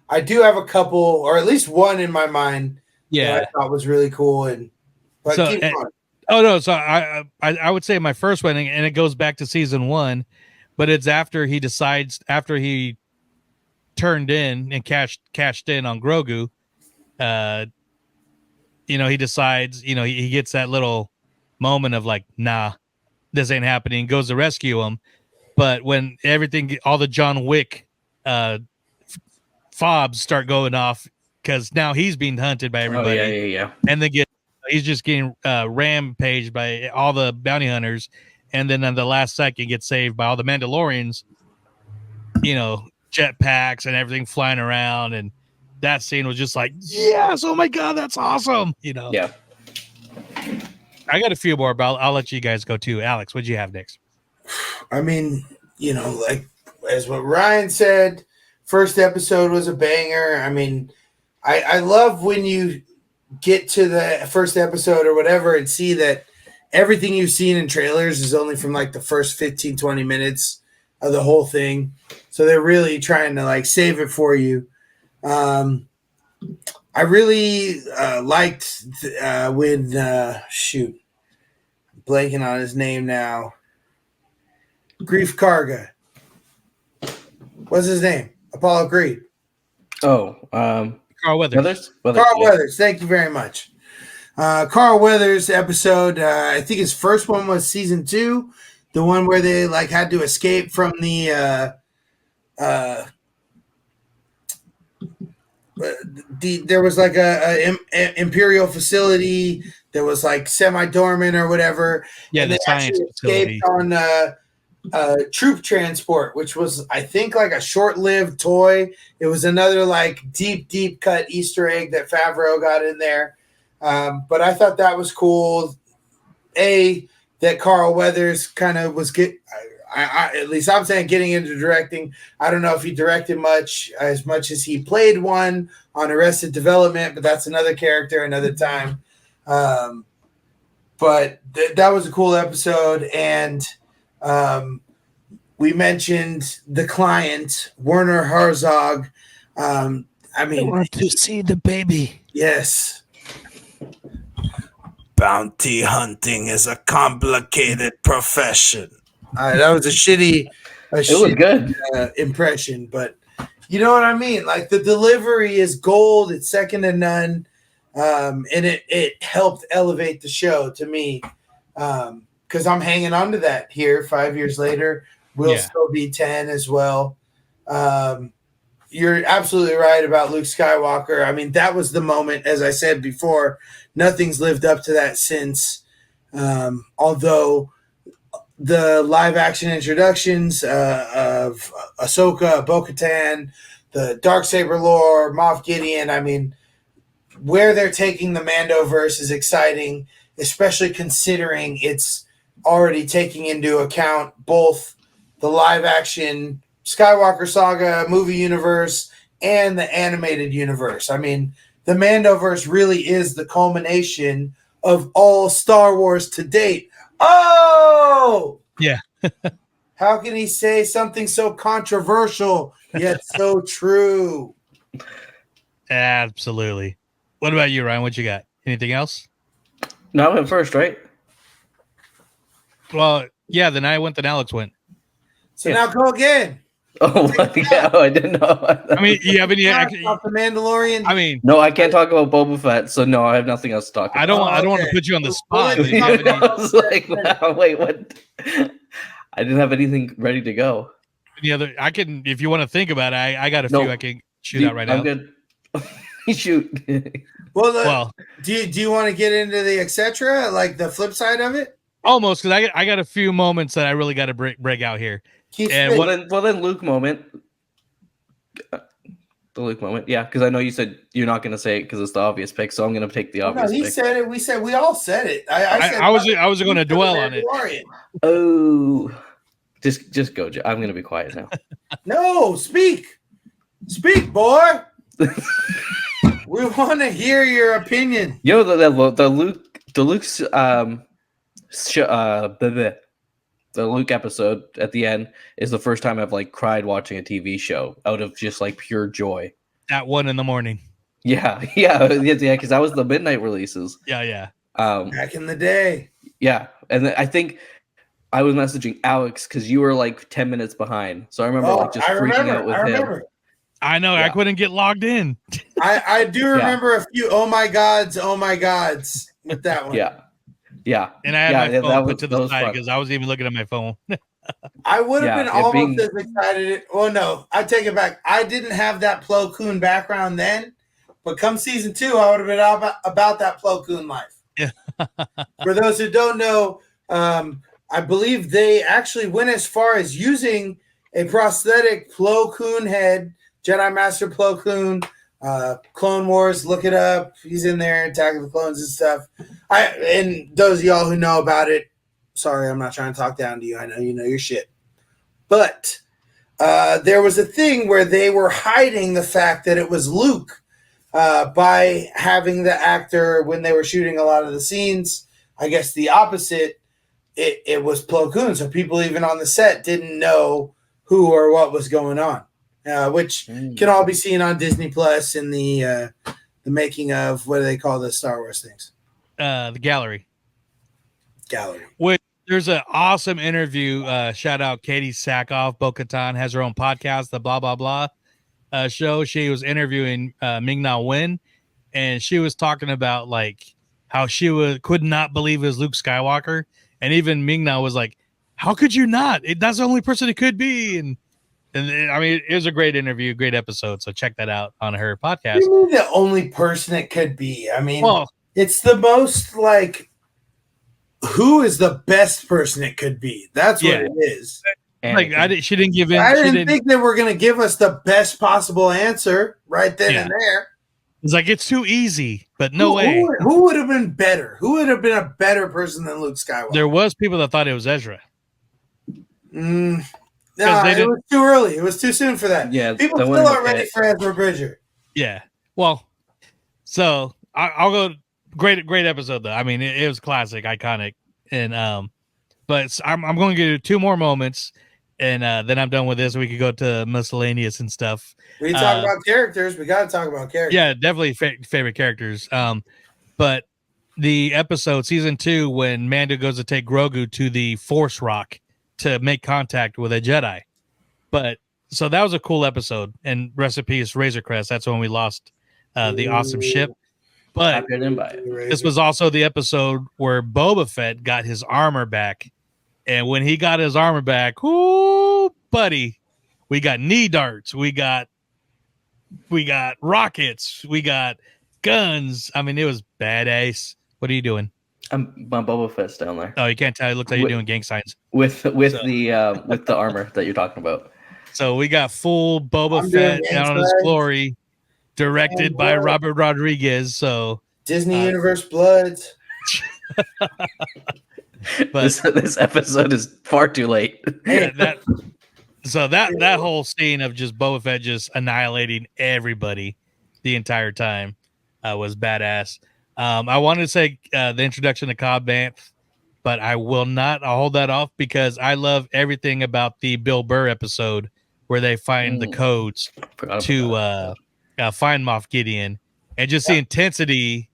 I do have a couple, or at least one in my mind. Yeah, that I thought was really cool. But keep going. Oh no! So I would say my first one, and it goes back to season 1, but it's after he turned in and cashed in on Grogu. He decides. He gets that little moment of like, nah, this ain't happening. Goes to rescue him, But when everything, all the John Wick fobs start going off, because now he's being hunted by everybody. Oh, yeah. And then he's just getting rampaged by all the bounty hunters. And then on the last second gets saved by all the Mandalorians, jetpacks and everything flying around. And that scene was just like, yes, oh my God, that's awesome. Yeah. I got a few more, but I'll let you guys go too. Alex, what'd you have next? I mean, like as what Ryan said, first episode was a banger. I mean, I love when you get to the first episode or whatever and see that everything you've seen in trailers is only from like the first 15, 20 minutes of the whole thing. So they're really trying to like save it for you. I really liked when blanking on his name now. Grief Karga. What's his name? Apollo Creed. Oh, Carl Weathers. Carl Weathers. Thank you very much. Carl Weathers episode. I think his first one was season 2, the one where they like had to escape from the there was like a imperial facility that was like semi-dormant or whatever. Yeah, and the science facility. escaped on troop transport, which was I think like a short-lived toy. It was another like deep cut Easter egg that Favreau got in there. But I thought that was cool. That Carl Weathers kind of was at least I'm saying getting into directing. I don't know if he directed much as he played one on Arrested Development, but that's another character, another time. But that was a cool episode. And we mentioned the client, Werner Herzog. I want to see the baby. Yes. Bounty hunting is a complicated profession. That was a shitty good impression, but you know what I mean? Like the delivery is gold. It's second to none. And it helped elevate the show to me. Because I'm hanging on to that here 5 years later. We'll still be 10 as well. You're absolutely right about Luke Skywalker. I mean, that was the moment, as I said before, nothing's lived up to that since. Although the live action introductions of Ahsoka, Bo-Katan, the Darksaber lore, Moff Gideon, I mean, where they're taking the Mandoverse is exciting, especially considering it's already taking into account both the live action Skywalker saga movie universe and the animated universe. I mean, the Mandoverse really is the culmination of all Star Wars to date. Oh! Yeah. How can he say something so controversial yet so true? Absolutely. What about you, Ryan? What you got? Anything else? No, I went first, right? Well, yeah, then I went, then Alex went. So now go again. Oh, yeah, I didn't know. I mean, you have any about the Mandalorian? I mean, no, I can't talk about Boba Fett, so no, I have nothing else to talk about. I don't want to put you on the spot. But I was like, wow, wait, what? I didn't have anything ready to go. Any other? I can, if you want to think about it. I got a few I can shoot out right now. I'm good. Shoot. Well, do you want to get into the etc. like the flip side of it? Almost, because I got a few moments that I really got to break out here. Well, then Luke moment. The Luke moment, yeah, because I know you said you're not going to say it because it's the obvious pick, so I'm going to take the obvious. No, he said it. We all said it. I was going to dwell on it. Oh, just go, Joe. I'm going to be quiet now. No, speak, boy. We want to hear your opinion. Yo, the Luke's the Luke episode at the end is the first time I've like cried watching a TV show out of just like pure joy. At 1 a.m. Yeah, because that was the midnight releases. Yeah. Back in the day. Yeah, and I think I was messaging Alex because you were like 10 minutes behind, so I remember freaking out with him. I know. Yeah. I couldn't get logged in. I do remember a few. Oh my gods with that one. Yeah. And I had my phone put to the side because I was even looking at my phone. I would have been it almost being- as excited. Well, no, I take it back. I didn't have that Plo Koon background then, but come season 2, I would have been about that Plo Koon life. Yeah. For those who don't know, I believe they actually went as far as using a prosthetic Plo Koon head, Jedi Master Plo Koon, Clone Wars. Look it up. He's in there, Attack of the Clones and stuff. And those of y'all who know about it, sorry, I'm not trying to talk down to you. I know you know your shit. But there was a thing where they were hiding the fact that it was Luke by having the actor, when they were shooting a lot of the scenes, I guess the opposite, it was Plo Koon. So people even on the set didn't know who or what was going on, which can all be seen on Disney Plus in the making of, what do they call the Star Wars things? The gallery. Gallery. There's an awesome interview. Shout out Katie Sackhoff. Bo-Katan has her own podcast, the Blah Blah Blah show. She was interviewing Ming-Na Wen, and she was talking about like how she could not believe it was Luke Skywalker, and even Ming-Na was like, "How could you not? That's the only person it could be." And I mean, it was a great interview, great episode. So check that out on her podcast. You mean the only person it could be? I mean, well, it's the most like, who is the best person it could be? That's what it is. Like she didn't give in. I didn't think they were going to give us the best possible answer right then and there. It's like, it's too easy, but no way. Who would have been better? Who would have been a better person than Luke Skywalker? There was people that thought it was Ezra. No, it was too early. It was too soon for that. Yeah, people still aren't ready for Ezra Bridger. Yeah. Well, so I'll go. Great episode though. I mean, it was classic, iconic, and but I'm going to give 2 more moments, and then I'm done with this. We could go to miscellaneous and stuff. We talk about characters. We got to talk about characters. Yeah, definitely favorite characters. But the episode season 2 when Mando goes to take Grogu to the Force Rock to make contact with a Jedi. But so that was a cool episode. And rest in peace, Razor Crest. That's when we lost the awesome ship. But this was also the episode where Boba Fett got his armor back. And when he got his armor back, ooh, buddy, we got knee darts. We got rockets. We got guns. I mean, it was badass. What are you doing? My Boba Fett's down there. Oh, you can't tell. It looks like you're doing gang signs with the armor that you're talking about. So we got full Boba Fett down on his glory, directed by Robert Rodriguez. So Disney Universe Bloods. But this episode is far too late. Yeah, that whole scene of just Boba Fett just annihilating everybody the entire time was badass. I wanted to say the introduction to Cobb Vanth, but I will not. I'll hold that off because I love everything about the Bill Burr episode where they find the codes to find Moff Gideon, and just the intensity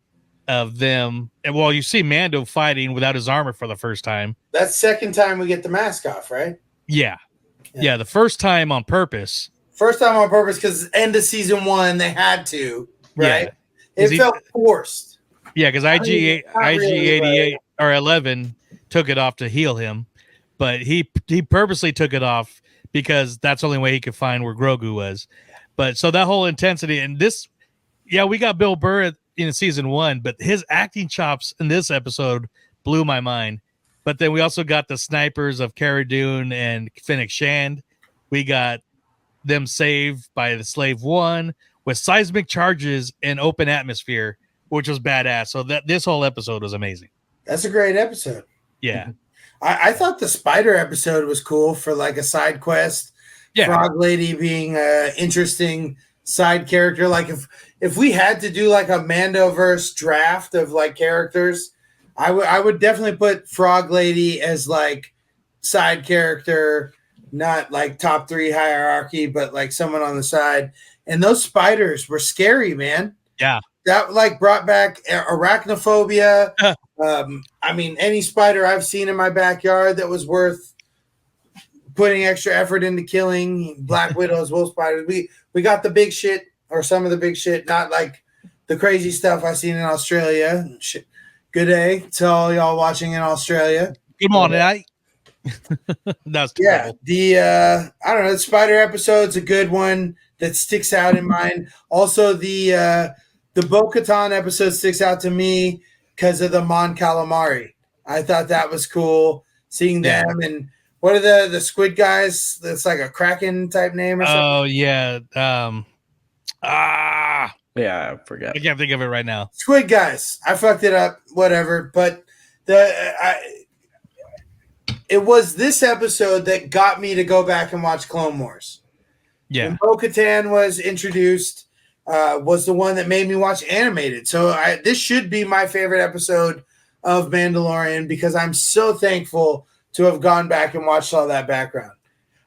of them. And well, you see Mando fighting without his armor for the first time. That's second time we get the mask off, right? Yeah. The first time on purpose. First time on purpose because end of season 1 they had to, right? Yeah. It felt forced. Yeah, because IG-88 or 11 took it off to heal him, but he purposely took it off because that's the only way he could find where Grogu was. But so that whole intensity and this, we got Bill Burr in season 1, but his acting chops in this episode blew my mind. But then we also got the snipers of Cara Dune and Fennec Shand. We got them saved by the Slave One with seismic charges in open atmosphere, which was badass. So this whole episode was amazing. That's a great episode. Yeah. I thought the spider episode was cool for like a side quest. Yeah. Frog Lady being an interesting side character. Like if we had to do like a Mandoverse draft of like characters, I would definitely put Frog Lady as like side character, not like top 3 hierarchy, but like someone on the side. And those spiders were scary, man. Yeah. That like brought back arachnophobia. I mean, any spider I've seen in my backyard that was worth putting extra effort into killing, black widows, wolf spiders. We got the big shit, or some of the big shit, not like the crazy stuff I've seen in Australia. Shit. Good day to all y'all watching in Australia. Good morning, That's Yeah, terrible. the I don't know, the spider episode's a good one that sticks out in mind. Also, the Bo-Katan episode sticks out to me because of the Mon Calamari. I thought that was cool seeing Yeah. them. And what are the squid guys? That's like a Kraken type name or something. Oh yeah. Yeah, I forgot. I can't think of it right now. Squid guys. I fucked it up. Whatever. But it was this episode that got me to go back and watch Clone Wars. Yeah. When Bo-Katan was introduced, was the one that made me watch animated. So this should be my favorite episode of Mandalorian because I'm so thankful to have gone back and watched all that background.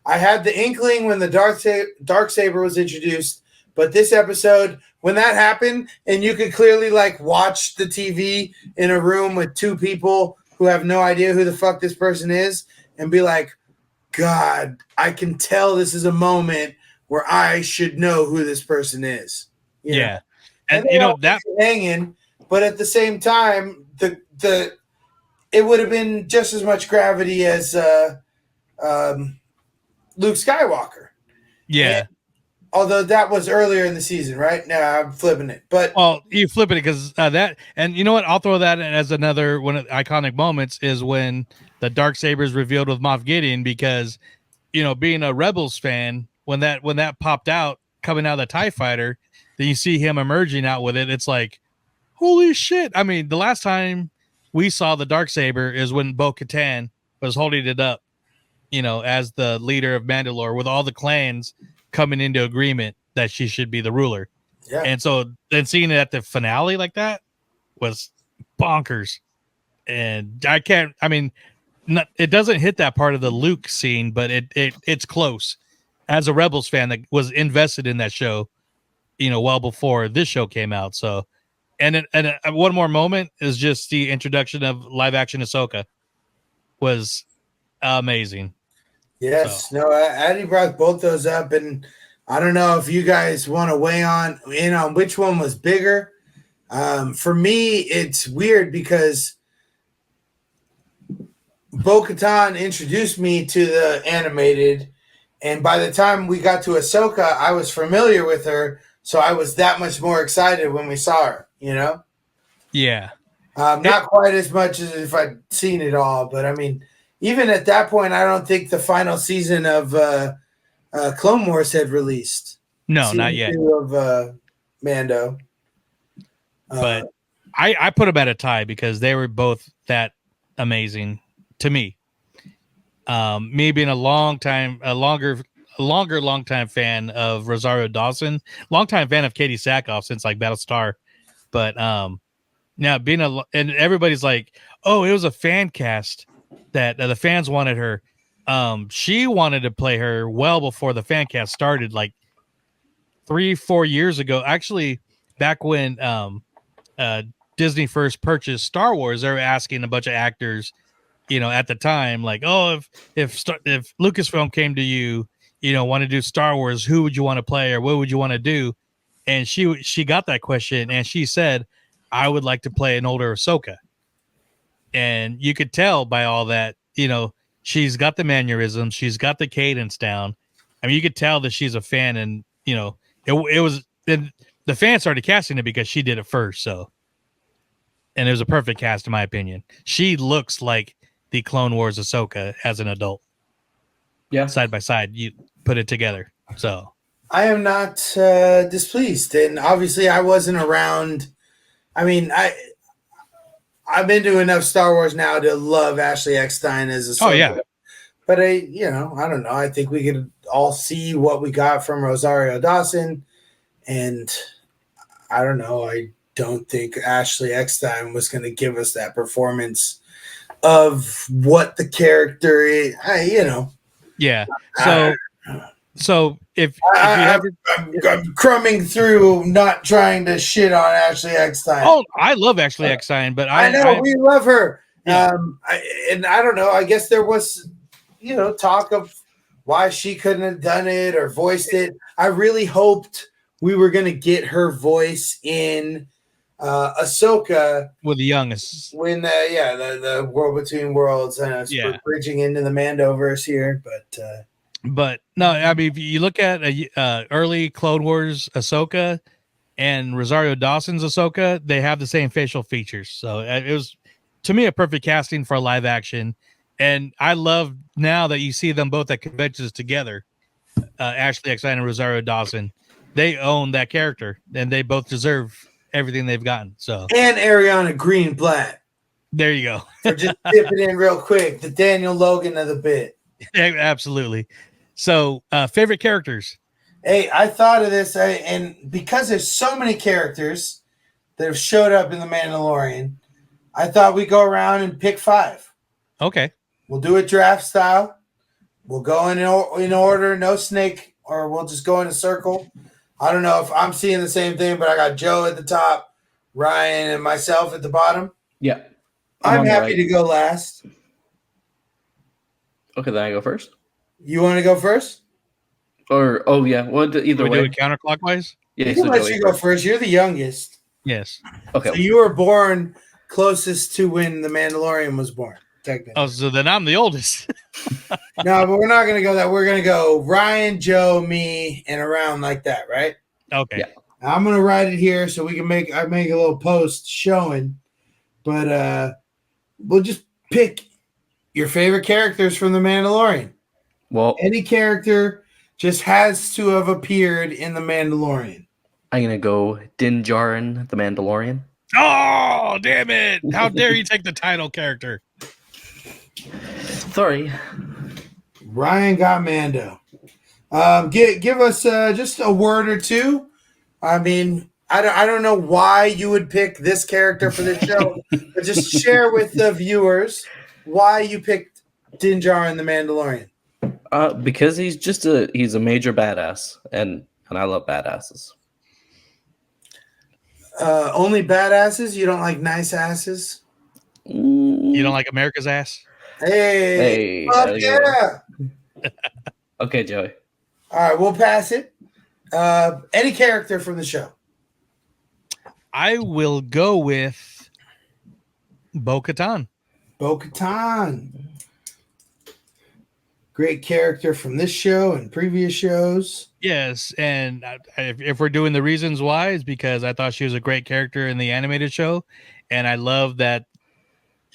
I had the inkling when the Darksaber was introduced, but this episode, when that happened, and you could clearly like watch the TV in a room with two people who have no idea who the fuck this person is and be like, God, I can tell this is a moment where I should know who this person is. You know? And you know that hanging, but at the same time, the it would have been just as much gravity as Luke Skywalker. Yeah. And, although that was earlier in the season, right? No, I'm flipping it. But you flip it because that, and you know what? I'll throw that in as another one of the iconic moments is when the Darksaber is revealed with Moff Gideon because, you know, being a Rebels fan, when that popped out coming out of the TIE fighter, then you see him emerging out with it. It's like, holy shit. I mean, the last time we saw the Darksaber is when Bo-Katan was holding it up, you know, as the leader of Mandalore with all the clans coming into agreement that she should be the ruler. Yeah. And so then seeing it at the finale like that was bonkers. And it doesn't hit that part of the Luke scene, but it's close. As a Rebels fan that was invested in that show, you know, well before this show came out. So, and one more moment is just the introduction of live action Ahsoka was amazing. Yes, no, Addie brought both those up, and I don't know if you guys want to weigh in on which one was bigger. For me, it's weird because Bo-Katan introduced me to the animated, and by the time we got to Ahsoka, I was familiar with her, so I was that much more excited when we saw her, you know? Yeah. Not quite as much as if I'd seen it all, but I mean, even at that point, I don't think the final season of Clone Wars had released. No, not yet. Of Mando. But I put them at a tie because they were both that amazing to me. Me being a long time fan of Rosario Dawson, longtime fan of Katie Sackhoff since like Battlestar. But now and everybody's like, oh, it was a fan cast that the fans wanted her. She wanted to play her well before the fan cast started, like 3-4 years ago. Actually, back when Disney first purchased Star Wars, they were asking a bunch of actors, you know, at the time, like, oh, if Lucasfilm came to you, you know, want to do Star Wars, who would you want to play or what would you want to do? And she got that question and she said, I would like to play an older Ahsoka. And you could tell by all that, you know, she's got the mannerisms, she's got the cadence down. I mean, you could tell that she's a fan, and you know, it was the fans started casting it because she did it first. So, and it was a perfect cast in my opinion. She looks like the Clone Wars Ahsoka as an adult. Yeah, side by side, you put it together. So I am not displeased, and obviously I wasn't around. I mean, I've been to enough Star Wars now to love Ashley Eckstein as a. Oh yeah, but I don't know. I think we could all see what we got from Rosario Dawson, and I don't know. I don't think Ashley Eckstein was going to give us that performance of what the character is. Yeah. So if I'm crumbing through, not trying to shit on Ashley Eckstein. Oh, I love Ashley Eckstein, but I know we love her. Yeah. And I don't know. I guess there was, talk of why she couldn't have done it or voiced it. I really hoped we were going to get her voice in Ahsoka with the youngest. when the World Between Worlds, Yeah. bridging into the Mandoverse here, But no, I mean, if you look at early Clone Wars Ahsoka and Rosario Dawson's Ahsoka, they have the same facial features. So it was, to me, a perfect casting for live action. And I love now that you see them both at conventions together. Ashley Eckstein and Rosario Dawson, they own that character, and they both deserve everything they've gotten. So and Ariana Greenblatt there you go. for just dipping in real quick, the Daniel Logan of the bit. Absolutely. So favorite characters. Hey, I thought of this, and because there's so many characters that have showed up in The Mandalorian, I thought we'd go around and pick 5. Okay. We'll do it draft style. We'll go in order, no snake, or we'll just go in a circle. I don't know if I'm seeing the same thing, but I got Joe at the top, Ryan, and myself at the bottom. Yeah. I'm happy to go last. Okay, then I go first. You want to go first? Or well, either way. Do it counterclockwise. Yeah, You let you go first. You're the youngest. Yes. Okay. So you were born closest to when The Mandalorian was born, technically. Oh, so then I'm the oldest. No, but we're not going to go that. We're going to go Ryan, Joe, me, and around like that, right? Okay. Yeah. I'm going to write it here so we can make a little post showing. But we'll just pick your favorite characters from The Mandalorian. Well, any character just has to have appeared in The Mandalorian. I'm going to go Din Djarin, the Mandalorian. Oh, damn it. How dare you take the title character? Sorry. Ryan got Mando. Give us just a word or two. I mean, I don't know why you would pick this character for this show, but just share with the viewers why you picked Din Djarin, the Mandalorian. Because he's a major badass, and I love badasses. Only badasses? You don't like nice asses? You don't like America's ass? Hey, fuck yeah. Okay, Joey. All right, we'll pass it. Any character from the show? I will go with Bo-Katan. Bo-Katan. Great character from this show and previous shows. Yes, and if we're doing the reasons why, it's because I thought she was a great character in the animated show, and I love that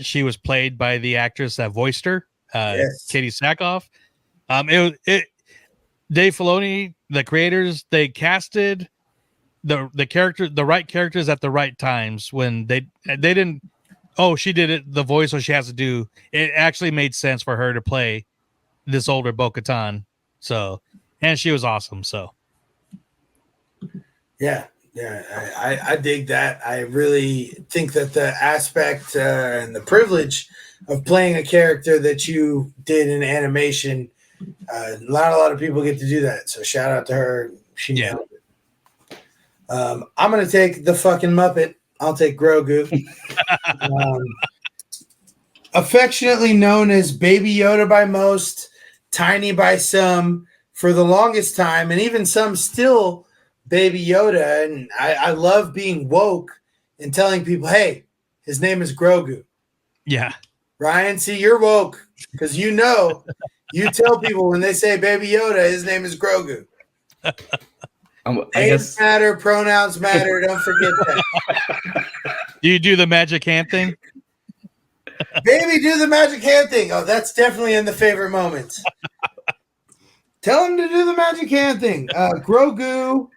she was played by the actress that voiced her, Katie Sackhoff. Dave Filoni, the creators, they casted the right characters at the right times when they didn't. Oh, she did it. The voice, so she has to do. It actually made sense for her to play this older Bo-Katan. So, and she was awesome. So, yeah, I dig that. I really think that the aspect and the privilege of playing a character that you did in animation, not a lot of people get to do that. So shout out to her. She nailed it. I'm going to take the fucking Muppet. I'll take Grogu. Affectionately known as Baby Yoda by most, Tiny by some, for the longest time, and even some still Baby Yoda. And I love being woke and telling people, hey, his name is Grogu. yeah. Ryan, see, you're woke because you tell people when they say Baby Yoda, his name is Grogu. Names matter, pronouns matter. Don't forget that. Do you do the magic hand thing? Baby, do the magic hand thing. Oh, that's definitely in the favorite moments. Tell him to do the magic hand thing. Grogu.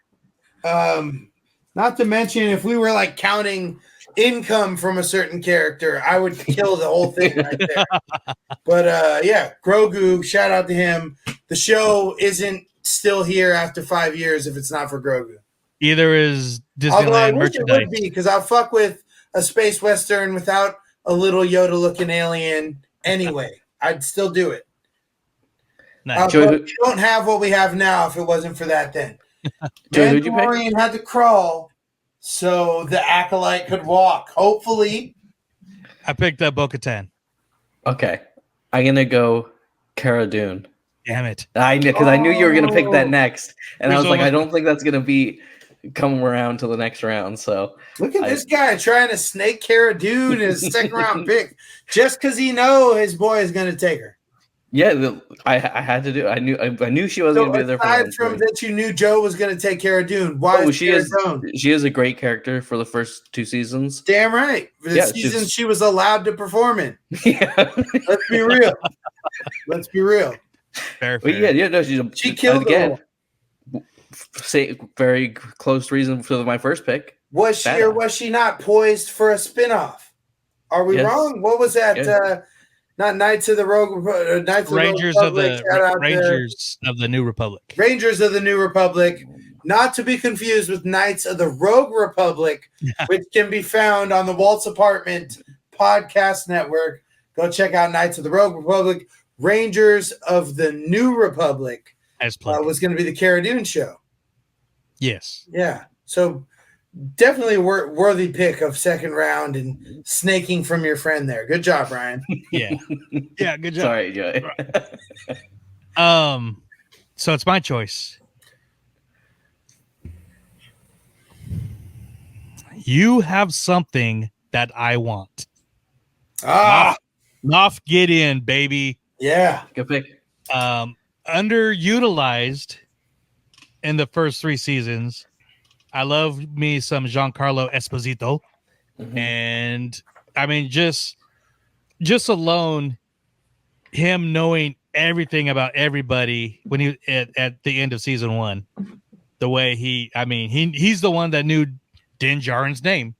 Not to mention, if we were like counting income from a certain character, I would kill the whole thing right there. But yeah, Grogu, shout out to him. The show isn't still here after 5 years if it's not for Grogu. Either is Although I Disneyland wish it merchandise. would be, because I'll fuck with a space western without a little Yoda-looking alien anyway. I'd still do it. Nice. But we don't have what we have now if it wasn't for that then. Mandalorian had to crawl so the Acolyte could walk. Hopefully. I picked up Bo-Katan. Okay. I'm going to go Cara Dune. Damn it. I knew, because I knew you were going to pick that next. And I was like, I don't think that's going to be come around to the next round. So look at this guy trying to snake Cara Dune as a second round pick just because he know his boy is going to take her. Yeah, I had to do. I knew she wasn't going to be there. Aside from that, you knew Joe was going to take Cara Dune. Why? She is a great character for the first 2 seasons. Damn right. For the season she was allowed to perform in. Yeah. Let's be real. Let's be real. Fair. Yeah. No, she killed again. Say very close reason for my first pick. Was she or was she not poised for a spinoff? Are we wrong? What was that? Yeah. Not Knights of the Rogue, Rangers of the New Republic. Rangers of the New Republic, not to be confused with Knights of the Rogue Republic, which can be found on the Walt's Apartment Podcast Network. Go check out Knights of the Rogue Republic. Rangers of the New Republic was going to be the Cara Dune show. Yes. Yeah. So definitely worthy pick of second round and snaking from your friend there. Good job, Ryan. Yeah. Yeah, good job. Sorry, Joey. So it's my choice. You have something that I want. Moff Gideon, baby. Yeah. Good pick. Underutilized in the first 3 seasons. I love me some Giancarlo Esposito. Mm-hmm. And I mean, just alone, him knowing everything about everybody when he at the end of season 1, the way he's the one that knew Din Djarin's name.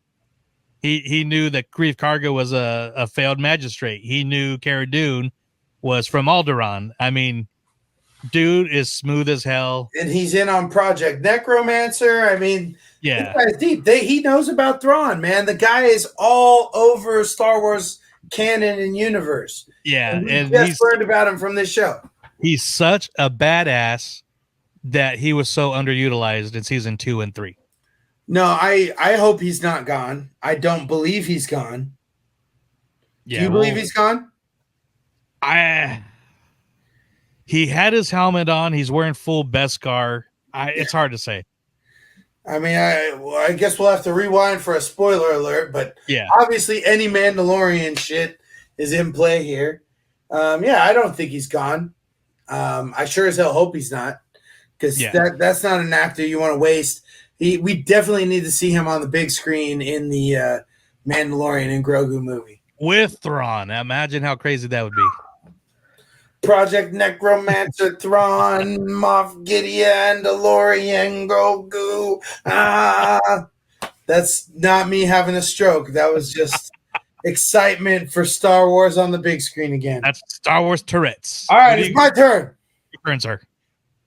He knew that Grief Karga was a failed magistrate. He knew Cara Dune was from Alderaan. I mean, dude is smooth as hell. And he's in on Project Necromancer. I mean, yeah, this guy's deep. He knows about Thrawn, man. The guy is all over Star Wars canon and universe. Yeah, and he's learned about him from this show. He's such a badass that he was so underutilized in season 2 and 3. No, I hope he's not gone. I don't believe he's gone. Yeah, do you believe he's gone? He had his helmet on. He's wearing full Beskar. It's hard to say. I mean, I guess we'll have to rewind for a spoiler alert, but yeah, obviously any Mandalorian shit is in play here. I don't think he's gone. I sure as hell hope he's not, because that's not an actor you want to waste. We definitely need to see him on the big screen in the Mandalorian and Grogu movie. With Thrawn. Imagine how crazy that would be. Project Necromancer, Thrawn, Moff Gideon, Mandalorian, Grogu. That's not me having a stroke. That was just excitement for Star Wars on the big screen again. That's Star Wars Tourette's. All right, it's my turn. Your turn, sir.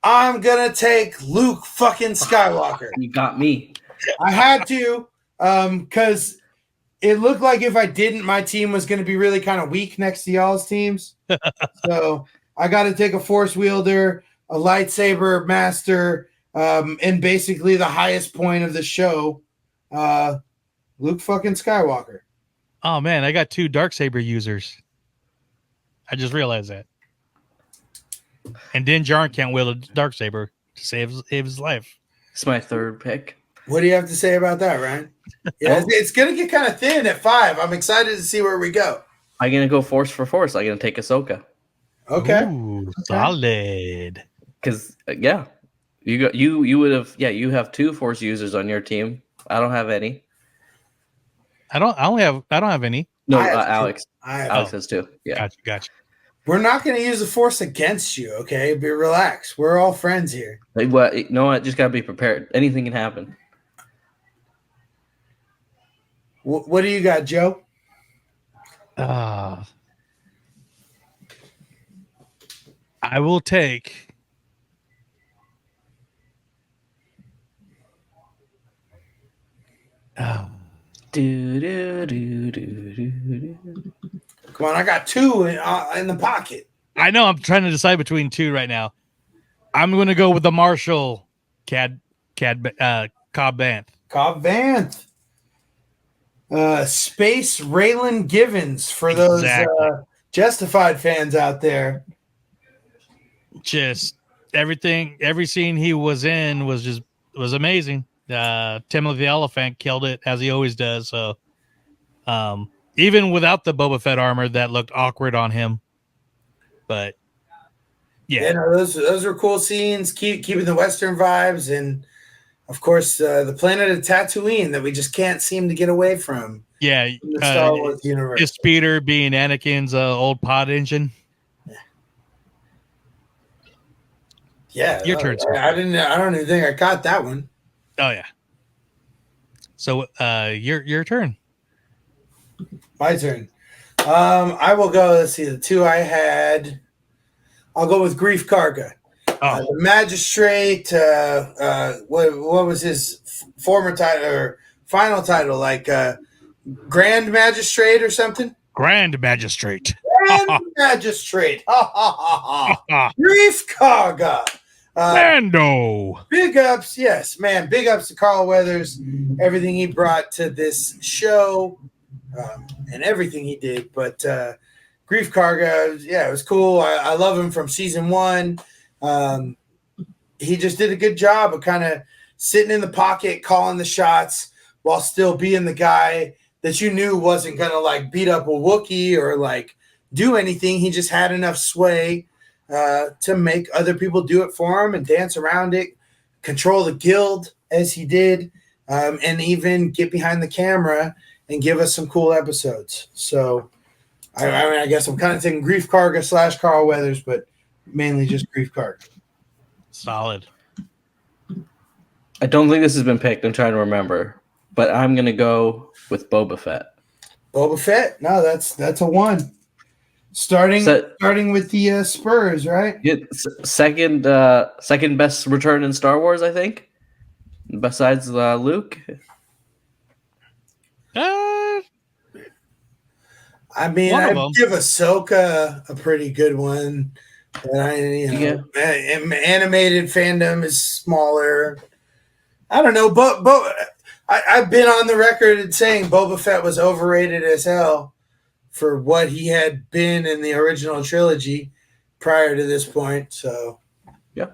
I'm going to take Luke fucking Skywalker. You got me. I had to, because it looked like if I didn't, my team was going to be really kind of weak next to y'all's teams. So I got to take a force wielder, a lightsaber master, and basically the highest point of the show, Luke fucking Skywalker. Oh, man, I got 2 Darksaber users. I just realized that. And Din Djarin can't wield a Darksaber to save his life. It's my third pick. What do you have to say about that, Ryan? Yeah, it's going to get kind of thin at 5. I'm excited to see where we go. I'm going to go force for force. I'm going to take Ahsoka. Okay. Ooh, solid. Because, you would have, you have 2 force users on your team. I don't have any. I don't have any. No, Alex. Alex has 2. Yeah. Gotcha. We're not going to use the force against you, okay? Be relaxed. We're all friends here. No, just got to be prepared. Anything can happen. What do you got, Joe? I will take Come on, I got 2 in the pocket. I know. I'm trying to decide between 2 right now. I'm going to go with the Marshal Cobb Vanth. Cobb Vanth. Space Raylan Givens for those Justified fans out there. Just every scene he was in was amazing. Timothy the Elephant killed it as he always does. So, even without the Boba Fett armor, that looked awkward on him. But yeah, no, those were cool scenes. Keeping the Western vibes, and of course the planet of Tatooine that we just can't seem to get away from. Yeah, from the Star Wars universe. His speeder being Anakin's old pod engine. Yeah, your turn. I don't even think I caught that one. Oh yeah. So your turn. My turn. I will go. Let's see, the two I had. I'll go with Grief Karga. The magistrate. What was his former title or final title? Like Grand Magistrate or something? Grand Magistrate. Grand Magistrate. Ha ha ha ha. Grief Karga. Mando. Big ups, yes, man. Big ups to Carl Weathers, everything he brought to this show, and everything he did. But Grief Karga, yeah, it was cool. I love him from season 1. He just did a good job of kind of sitting in the pocket, calling the shots, while still being the guy that you knew wasn't gonna like beat up a Wookiee or like do anything. He just had enough sway to make other people do it for him and dance around it, control the guild as he did, and even get behind the camera and give us some cool episodes. So, I guess I'm kind of thinking Grief Karga / Carl Weathers, but mainly just Grief Karga. Solid. I don't think this has been picked. I'm trying to remember, but I'm going to go with Boba Fett. Boba Fett? No, that's a 1. Starting with the Spurs, right? Yeah, second best return in Star Wars, I think, besides Luke. I mean, I'd give Ahsoka a pretty good one. But animated fandom is smaller. I don't know, but I've been on the record saying Boba Fett was overrated as hell for what he had been in the original trilogy prior to this point. So, yeah.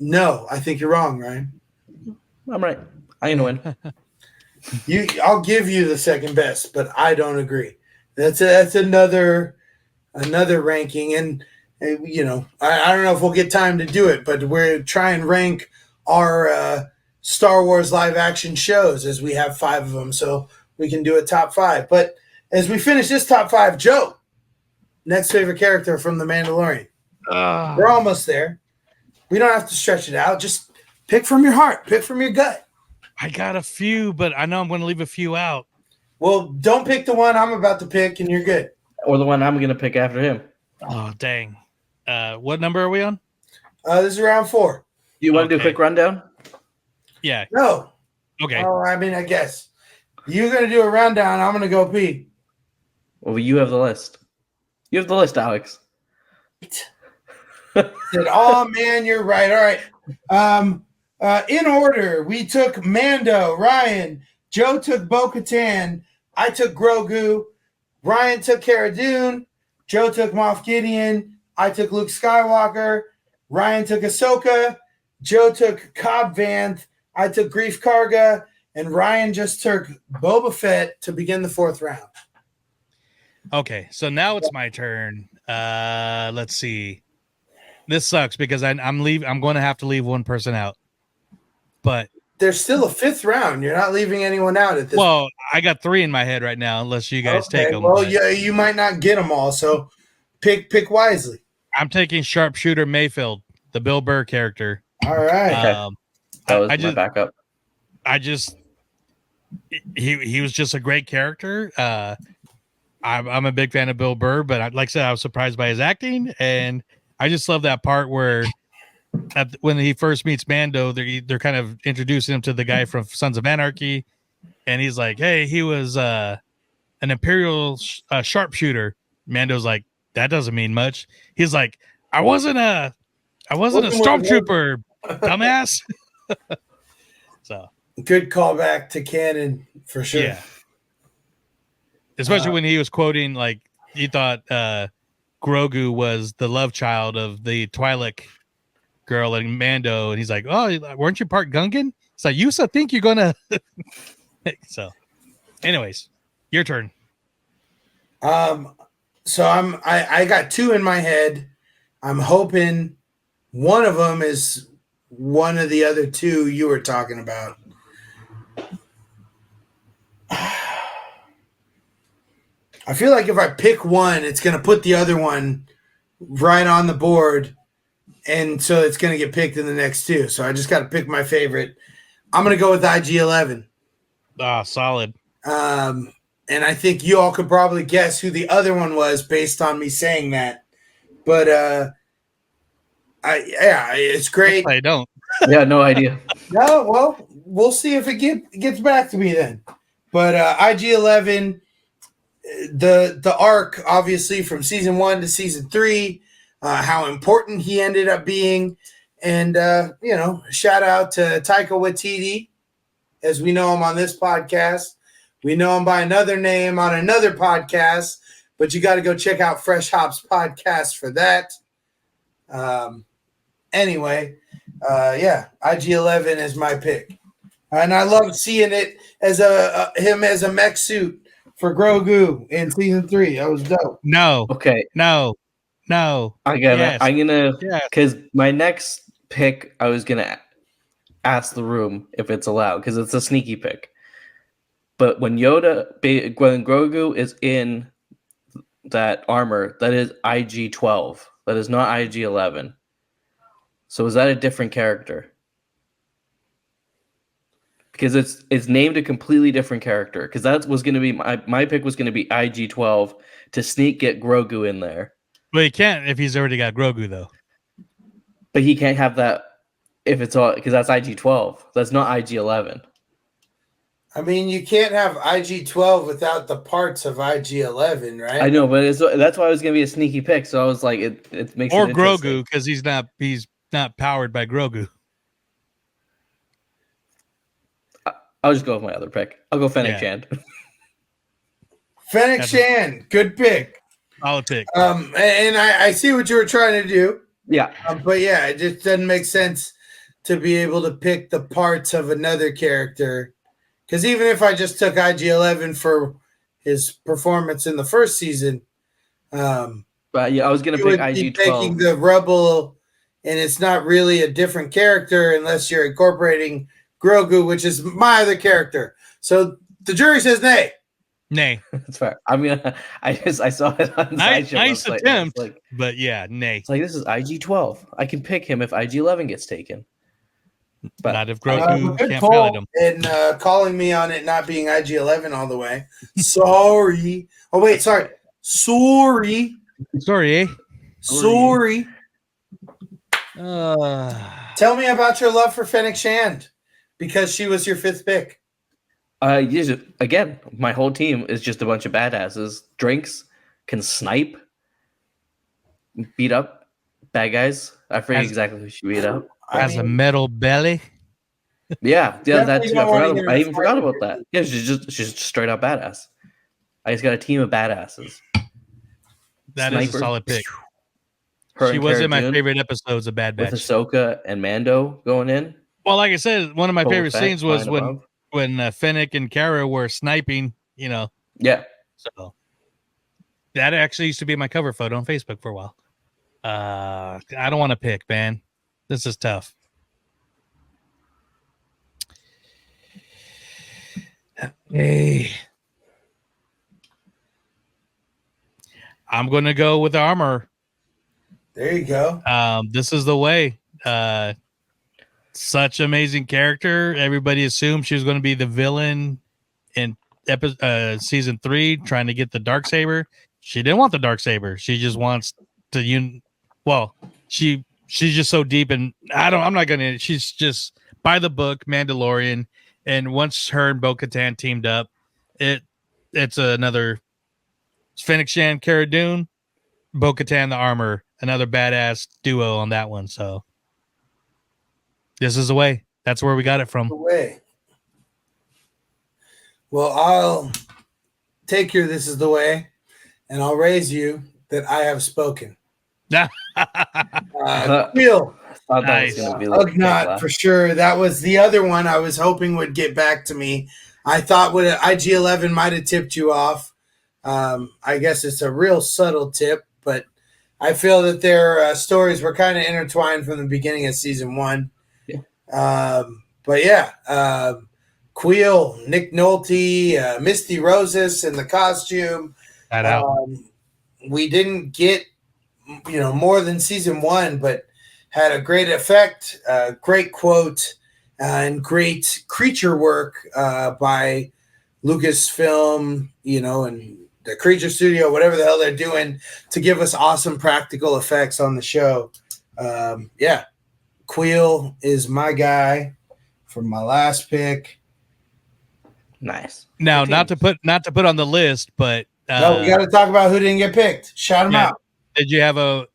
No, I think you're wrong, Ryan. I'm right. I know win. I'll give you the second best, but I don't agree. That's another ranking, and I don't know if we'll get time to do it, but we're trying to rank our Star Wars live action shows as we have 5 of them, so we can do a top 5. But as we finish this top 5, Joe, next favorite character from The Mandalorian. We're almost there. We don't have to stretch it out. Just pick from your heart. Pick from your gut. I got a few, but I know I'm going to leave a few out. Well, don't pick the one I'm about to pick, and you're good. Or the one I'm going to pick after him. Oh, dang. What number are we on? This is round 4. You want to do a quick rundown? Yeah. No. Okay. Oh, I mean, I guess. You're going to do a rundown. I'm going to go pee. Well, you have the list. You have the list, Alex. Said, oh, man, you're right. All right. In order, we took Mando, Ryan. Joe took Bo-Katan. I took Grogu. Ryan took Cara Dune. Joe took Moff Gideon. I took Luke Skywalker. Ryan took Ahsoka. Joe took Cobb Vanth. I took Grief Karga. And Ryan just took Boba Fett to begin the 4th round. Okay, so now it's my turn. Let's see. This sucks because I'm going to have to leave one person out. But there's still a 5th round. You're not leaving anyone out at this point. I got 3 in my head right now, unless you guys take them. Well, yeah, you might not get them all, so pick wisely. I'm taking Sharpshooter Mayfield, the Bill Burr character. All right. That was my backup. He was just a great character. I'm a big fan of Bill Burr, but like I said, I was surprised by his acting, and I just love that part where when he first meets Mando, they're kind of introducing him to the guy from Sons of Anarchy, and he's like, "Hey, he was an Imperial sharpshooter." Mando's like, "That doesn't mean much." He's like, "I wasn't a stormtrooper, dumbass." So good callback to canon for sure. Yeah. Especially when he was quoting, like, he thought Grogu was the love child of the Twi'lek girl and Mando, and he's like, "Oh, weren't you part Gungan?" So you so think you're gonna. So, anyways, your turn. So I got two in my head. I'm hoping one of them is one of the other two you were talking about. I feel like if I pick one, it's going to put the other one right on the board, and so it's going to get picked in the next two. So I just got to pick my favorite. I'm going to go with IG-11. Ah, solid. And I think you all could probably guess who the other one was based on me saying that. But it's great. I don't. Yeah, no idea. No, well, we'll see if it gets back to me then. But IG-11, the arc, obviously, from season 1 to season 3, how important he ended up being. And, shout out to Taika Waititi, as we know him on this podcast. We know him by another name on another podcast, but you got to go check out Fresh Hops podcast for that. Anyway, IG-11 is my pick. And I love seeing it as him as a mech suit for Grogu in season 3. That was dope. No. Okay. No. I'm gonna, because my next pick, I was gonna ask the room if it's allowed, because it's a sneaky pick. But when Grogu is in that armor, that is IG-12. That is not IG-11. So is that a different character? Because it's named a completely different character. Because that was going to be my pick was going to be IG-12 to sneak get Grogu in there. Well, he can't if he's already got Grogu though. But he can't have that if it's all because that's IG-12. That's not IG-11. I mean, you can't have IG-12 without the parts of IG-11, right? I know, but that's why it was going to be a sneaky pick. So I was like, it makes or it Grogu because he's not powered by Grogu. I'll just go with my other pick. I'll go Fennec Shand. Fennec Shand, good pick. Solid pick. And I see what you were trying to do. Yeah. But yeah, it just doesn't make sense to be able to pick the parts of another character. Because even if I just took IG-11 for his performance in the first season, but yeah, I was going to pick IG-12. Taking the Rebel, and it's not really a different character unless you're incorporating Grogu, which is my other character. So the jury says nay. Nay. That's fair. I mean, I saw it on nice attempt, but yeah, nay. It's like, this is IG-12. I can pick him if IG-11 gets taken. But not if Grogu good can't pull, pilot him. And calling me on it not being IG-11 all the way. Sorry. Oh, wait, sorry. Sorry. Sorry, eh? Sorry. Tell me about your love for Fennec Shand, because she was your 5th pick. Again, my whole team is just a bunch of badasses. Drinks, can snipe, beat up bad guys. I forget exactly who she beat up. Has a metal belly. Yeah, I even forgot about that. Yeah, she's just straight up badass. I just got a team of badasses. That is a solid pick. Her she was in my favorite episodes of Bad Batch. With Ahsoka and Mando going in. Well, like I said, one of my favorite scenes was when Fennec and Cara were sniping, Yeah. So that actually used to be my cover photo on Facebook for a while. I don't want to pick, man. This is tough. Hey. I'm going to go with armor. There you go. This is the way. Such amazing character. Everybody assumed she was going to be the villain in season 3, trying to get the Darksaber. She didn't want the Darksaber. She just wants to. She's just so deep, and I'm not gonna. She's just by the book, Mandalorian. And once her and Bo-Katan teamed up, it's another Fennec Shand, Cara Dune, Bo-Katan the armor, another badass duo on that one. So this is the way. That's where we got it from. The way. Well, I'll take your "this is the way," and I'll raise you that I have spoken. Quill, thought that was Nice. going to be like a big Ugnaught laugh. for sure. That was the other one I was hoping would get back to me. I thought would IG-11 might have tipped you off. I guess it's a real subtle tip, but I feel that their stories were kind of intertwined from the beginning of season 1. Yeah. But yeah, Queel, Nick Nolte, Misty Rosas in the costume. That out. We didn't get more than season 1, but had a great effect, great quote, and great creature work by Lucasfilm, and the Creature Studio, whatever the hell they're doing to give us awesome practical effects on the show. Yeah, Queel is my guy for my last pick. Nice. Now, not to put on the list, but No, we got to talk about who didn't get picked. Shout them out. Did you have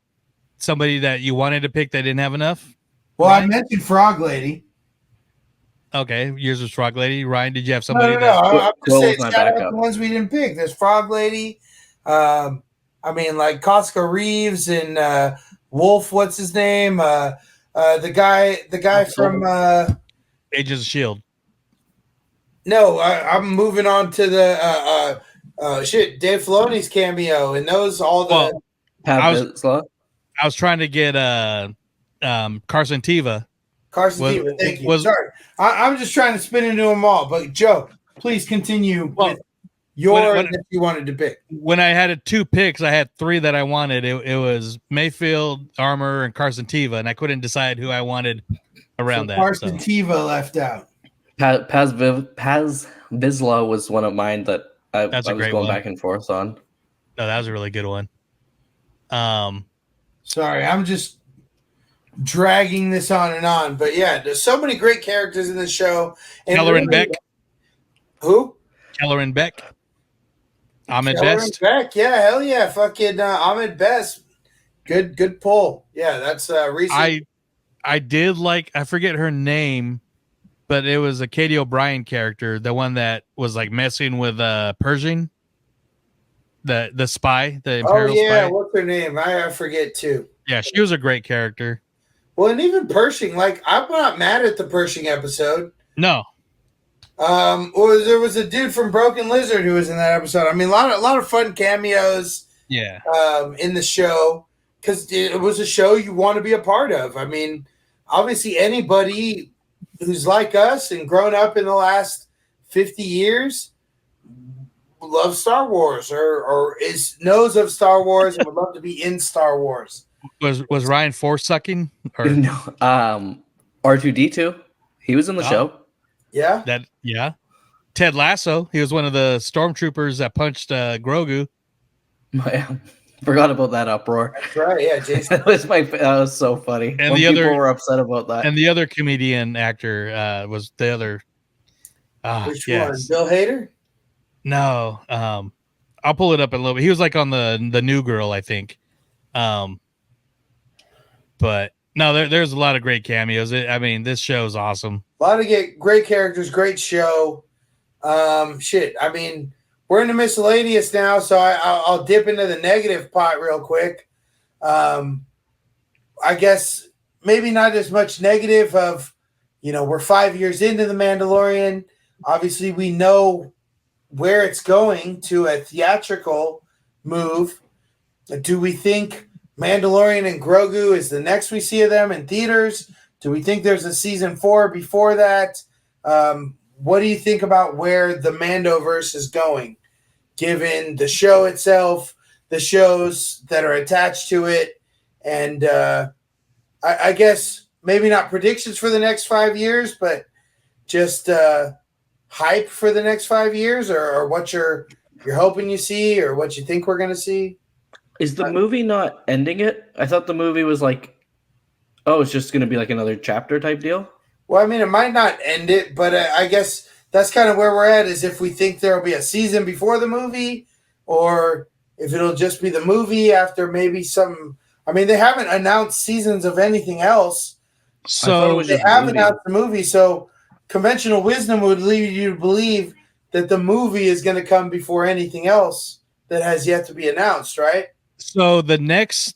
somebody that you wanted to pick that didn't have enough? Well, Ryan? I mentioned Frog Lady. Okay, yours was Frog Lady. Ryan, did you have somebody No. that? I'm just Quill saying, was my shout out backup. the ones we didn't pick. There's Frog Lady. Like Costco Reeves and Wolf. What's his name? The guy from. Agents of S.H.I.E.L.D. No, I'm moving on to the Dave Filoni's cameo and those all the. Well, I was Vizsla? trying to get Carson Teva. Carson Teva, thank you. Sorry, I'm just trying to spin into them all. But Joe, please continue with that you wanted to pick. When I had 2 picks, I had 3 that I wanted. It was Mayfield, Armor, and Carson Teva, and I couldn't decide who I wanted around that. Carson Teva left out. Paz Vizsla was one of mine that I was going back and forth on. No, that was a really good one. Sorry, I'm just dragging this on and on. But yeah, there's so many great characters in this show. Kelleran Beck. Who? Kelleran Beck. Ahmed Kelleran Best. Beck. Yeah, hell yeah. Fucking Ahmed Best. Good pull. Yeah, that's recent. I did like, I forget her name, but it was a Katie O'Brien character, the one that was like messing with Pershing, the spy, the Imperial spy. What's her name? I forget too. Yeah, she was a great character. Well, and even Pershing, like I'm not mad at the Pershing episode. No. There was a dude from Broken Lizard who was in that episode. I mean, a lot of fun cameos. Yeah. In the show, because it was a show you want to be a part of. I mean, obviously anybody who's like us and grown up in the last 50 years loves Star Wars or knows of Star Wars and would love to be in Star Wars. Was Ryan Force sucking? Or no, R2D2. He was in the show. Yeah. Ted Lasso. He was one of the stormtroopers that punched Grogu. Forgot about that uproar. That's right. Yeah, Jason. that was so funny. And when the people other were upset about that. And the other comedian actor was the other. Which one? Bill Hader? No. I'll pull it up in a little bit. He was like on the New Girl, I think. But no, there's a lot of great cameos. This show is awesome. A lot of great characters, great show. I mean, we're in the miscellaneous now, so I'll dip into the negative pot real quick. I guess maybe not as much negative of, we're 5 years into The Mandalorian. Obviously, we know where it's going to a theatrical move. Do we think Mandalorian and Grogu is the next we see of them in theaters? Do we think there's a season 4 before that? What do you think about where the Mandoverse is going, given the show itself, the shows that are attached to it, and I guess maybe not predictions for the next 5 years, but just hype for the next 5 years, or what you're hoping you see, or what you think we're going to see? Is the movie not ending it? I thought the movie was like, it's just going to be like another chapter type deal. Well, I mean, it might not end it, but I guess that's kind of where we're at, is if we think there will be a season before the movie, or if it'll just be the movie after maybe some. I mean, they haven't announced seasons of anything else. So they have announced the movie. So conventional wisdom would lead you to believe that the movie is going to come before anything else that has yet to be announced, right? So the next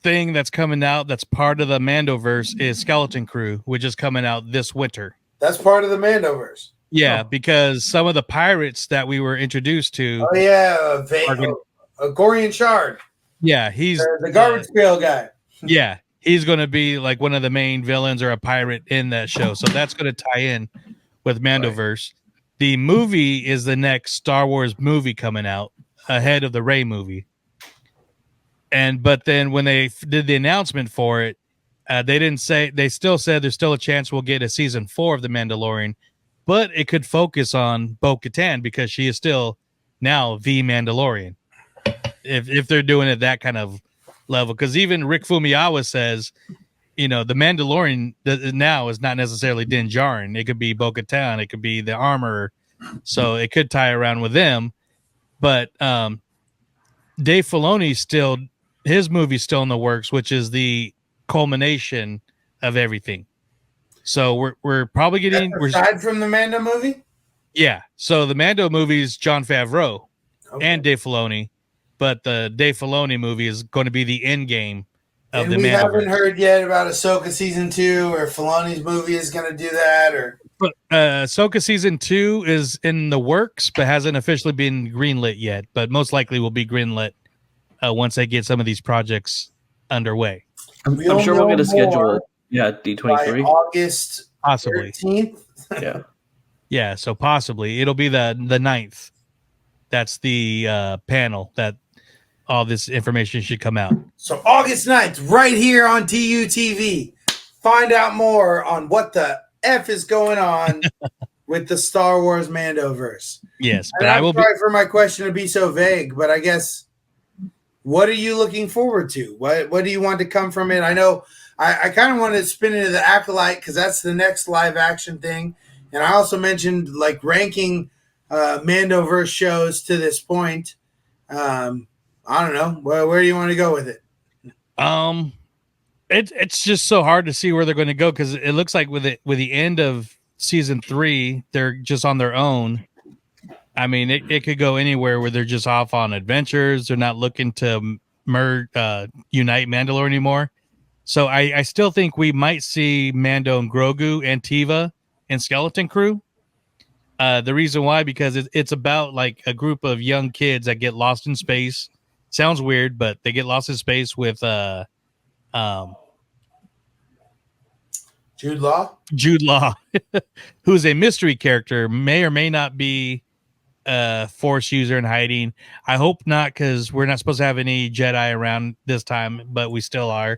thing that's coming out that's part of the Mandoverse is Skeleton Crew, which is coming out this winter. That's part of the Mandoverse. Yeah, because some of the pirates that we were introduced to. Oh yeah, Gorian Shard. Yeah, he's the garbage pail guy. Yeah, he's going to be like one of the main villains or a pirate in that show. So that's going to tie in with Mandoverse. Right. The movie is the next Star Wars movie coming out ahead of the Rey movie. But then when they did the announcement for it, they still said there's still a chance we'll get a season 4 of The Mandalorian, but it could focus on Bo-Katan because she is still now the Mandalorian. If they're doing it that kind of level, because even Rick Fumiyawa says, the Mandalorian now is not necessarily Din Djarin. It could be Bo-Katan. It could be the armor. So it could tie around with them. But Dave Filoni his movie's still in the works, which is the culmination of everything. So we're probably getting aside from the Mando movie. Yeah. So the Mando movie is Jon Favreau and Dave Filoni, but the Dave Filoni movie is going to be the end game of the Mando. We haven't heard yet about Ahsoka season 2 or Filoni's movie is going to do that, or. But Ahsoka season 2 is in the works, but hasn't officially been greenlit yet. But most likely will be greenlit once they get some of these projects underway. I'm sure we'll get a schedule. Yeah, D23. August possibly 13th. Yeah. Yeah, so possibly it'll be the 9th. That's the panel that all this information should come out. So August 9th, right here on TUTV. Find out more on what the F is going on with the Star Wars Mandoverse. Yes, but I'm sorry for my question to be so vague, but I guess what are you looking forward to? What do you want to come from it? I know I kind of wanted to spin into the Acolyte because that's the next live action thing. And I also mentioned like ranking Mandoverse shows to this point. I don't know. Where do you want to go with it? It's just so hard to see where they're going to go because it looks like with the end of season 3, they're just on their own. I mean, it could go anywhere where they're just off on adventures. They're not looking to unite Mandalore anymore. So I still think we might see Mando and Grogu and Tiva and Skeleton Crew. The reason why, because it's about like a group of young kids that get lost in space. Sounds weird, but they get lost in space with Jude Law, who's a mystery character, may or may not be a Force user in hiding. I hope not, because we're not supposed to have any Jedi around this time, but we still are.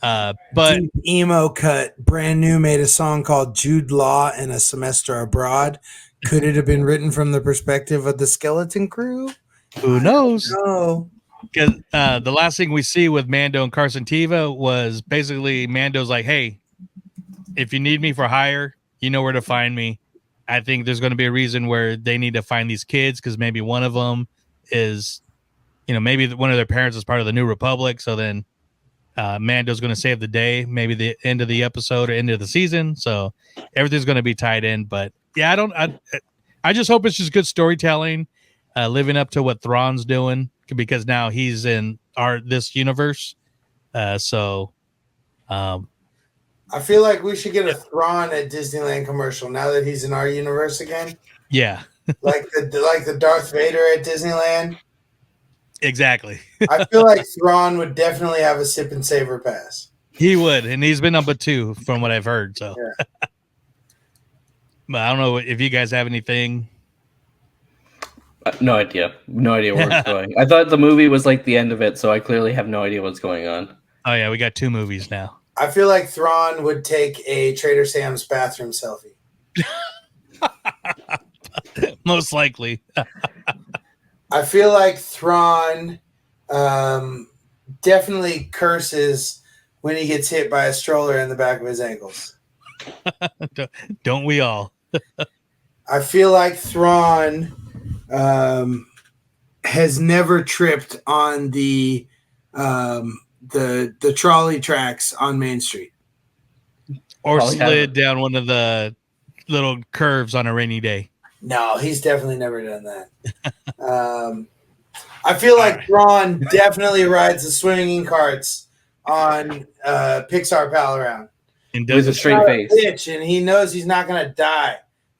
But Deep emo cut, brand new, made a song called Jude Law and a Semester Abroad. Could it have been written from the perspective of the Skeleton Crew? Who knows? No. Because the last thing we see with Mando and Carson Teva was basically Mando's like, hey, if you need me for hire, you know where to find me. I think there's going to be a reason where they need to find these kids because maybe one of them is, maybe one of their parents is part of the New Republic. So then Mando's going to save the day, maybe the end of the episode or end of the season. So everything's going to be tied in. But yeah, I just hope it's just good storytelling, living up to what Thrawn's doing because now he's in this universe. I feel like we should get a Thrawn at Disneyland commercial now that he's in our universe again. Yeah. like the Darth Vader at Disneyland. Exactly. I feel like Thrawn would definitely have a sip and savor pass. He would, and he's been number 2 from what I've heard. So, yeah. But I don't know if you guys have anything. No idea. No idea where it's going. I thought the movie was like the end of it, so I clearly have no idea what's going on. Oh yeah, we got 2 movies now. I feel like Thrawn would take a Trader Sam's bathroom selfie. Most likely. I feel like Thrawn definitely curses when he gets hit by a stroller in the back of his ankles. Don't we all? I feel like Thrawn has never tripped on the trolley tracks on Main Street. Or slid down one of the little curves on a rainy day. No, he's definitely never done that. I feel like Thrawn definitely rides the swinging carts on Pixar Pal Around. And With a does straight face. Bitch, and he knows he's not gonna die.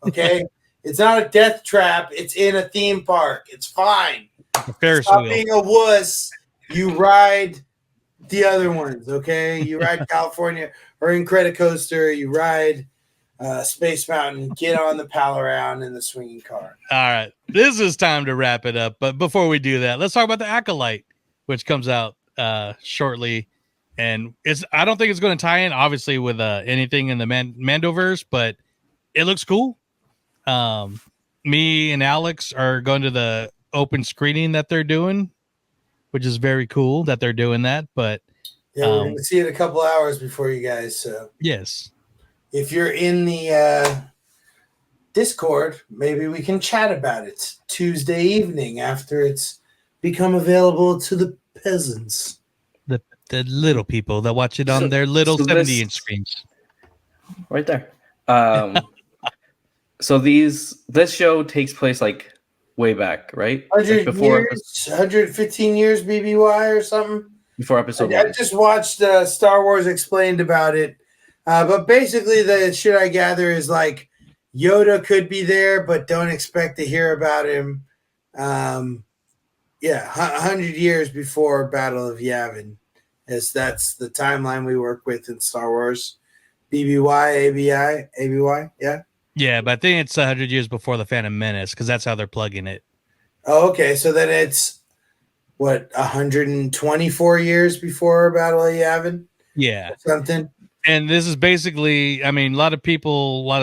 Okay, it's not a death trap. It's in a theme park. It's fine. Ferris Stop wheel. being a wuss. You ride the other ones. Okay, you ride California or Incredicoaster. You ride Space Mountain. Get on the Pal Around in the swinging car. All right, this is time to wrap it up. But before we do that, let's talk about the Acolyte, which comes out shortly. And I don't think it's going to tie in, obviously, with anything in the Mandoverse, but it looks cool. Me and Alex are going to the open screening that they're doing, which is very cool that they're doing that. But yeah, we're going to see it a couple hours before you guys. So yes, if you're in the Discord, maybe we can chat about it Tuesday evening after it's become available to the peasants. The little people that watch it on their little 70-inch screens. Right there. So this show takes place like way back, right? 100 Like before years, 115 years BBY or something. before episode I 1. just watched Star Wars Explained about it. But basically the shit I gather is like Yoda could be there, but don't expect to hear about him. 100 years before Battle of Yavin. As that's the timeline we work with in Star Wars. BBY, ABY, yeah? Yeah, but I think it's 100 years before the Phantom Menace because that's how they're plugging it. Oh, okay. So then it's, 124 years before Battle of Yavin? Yeah. Something? And this is basically, I mean, a lot of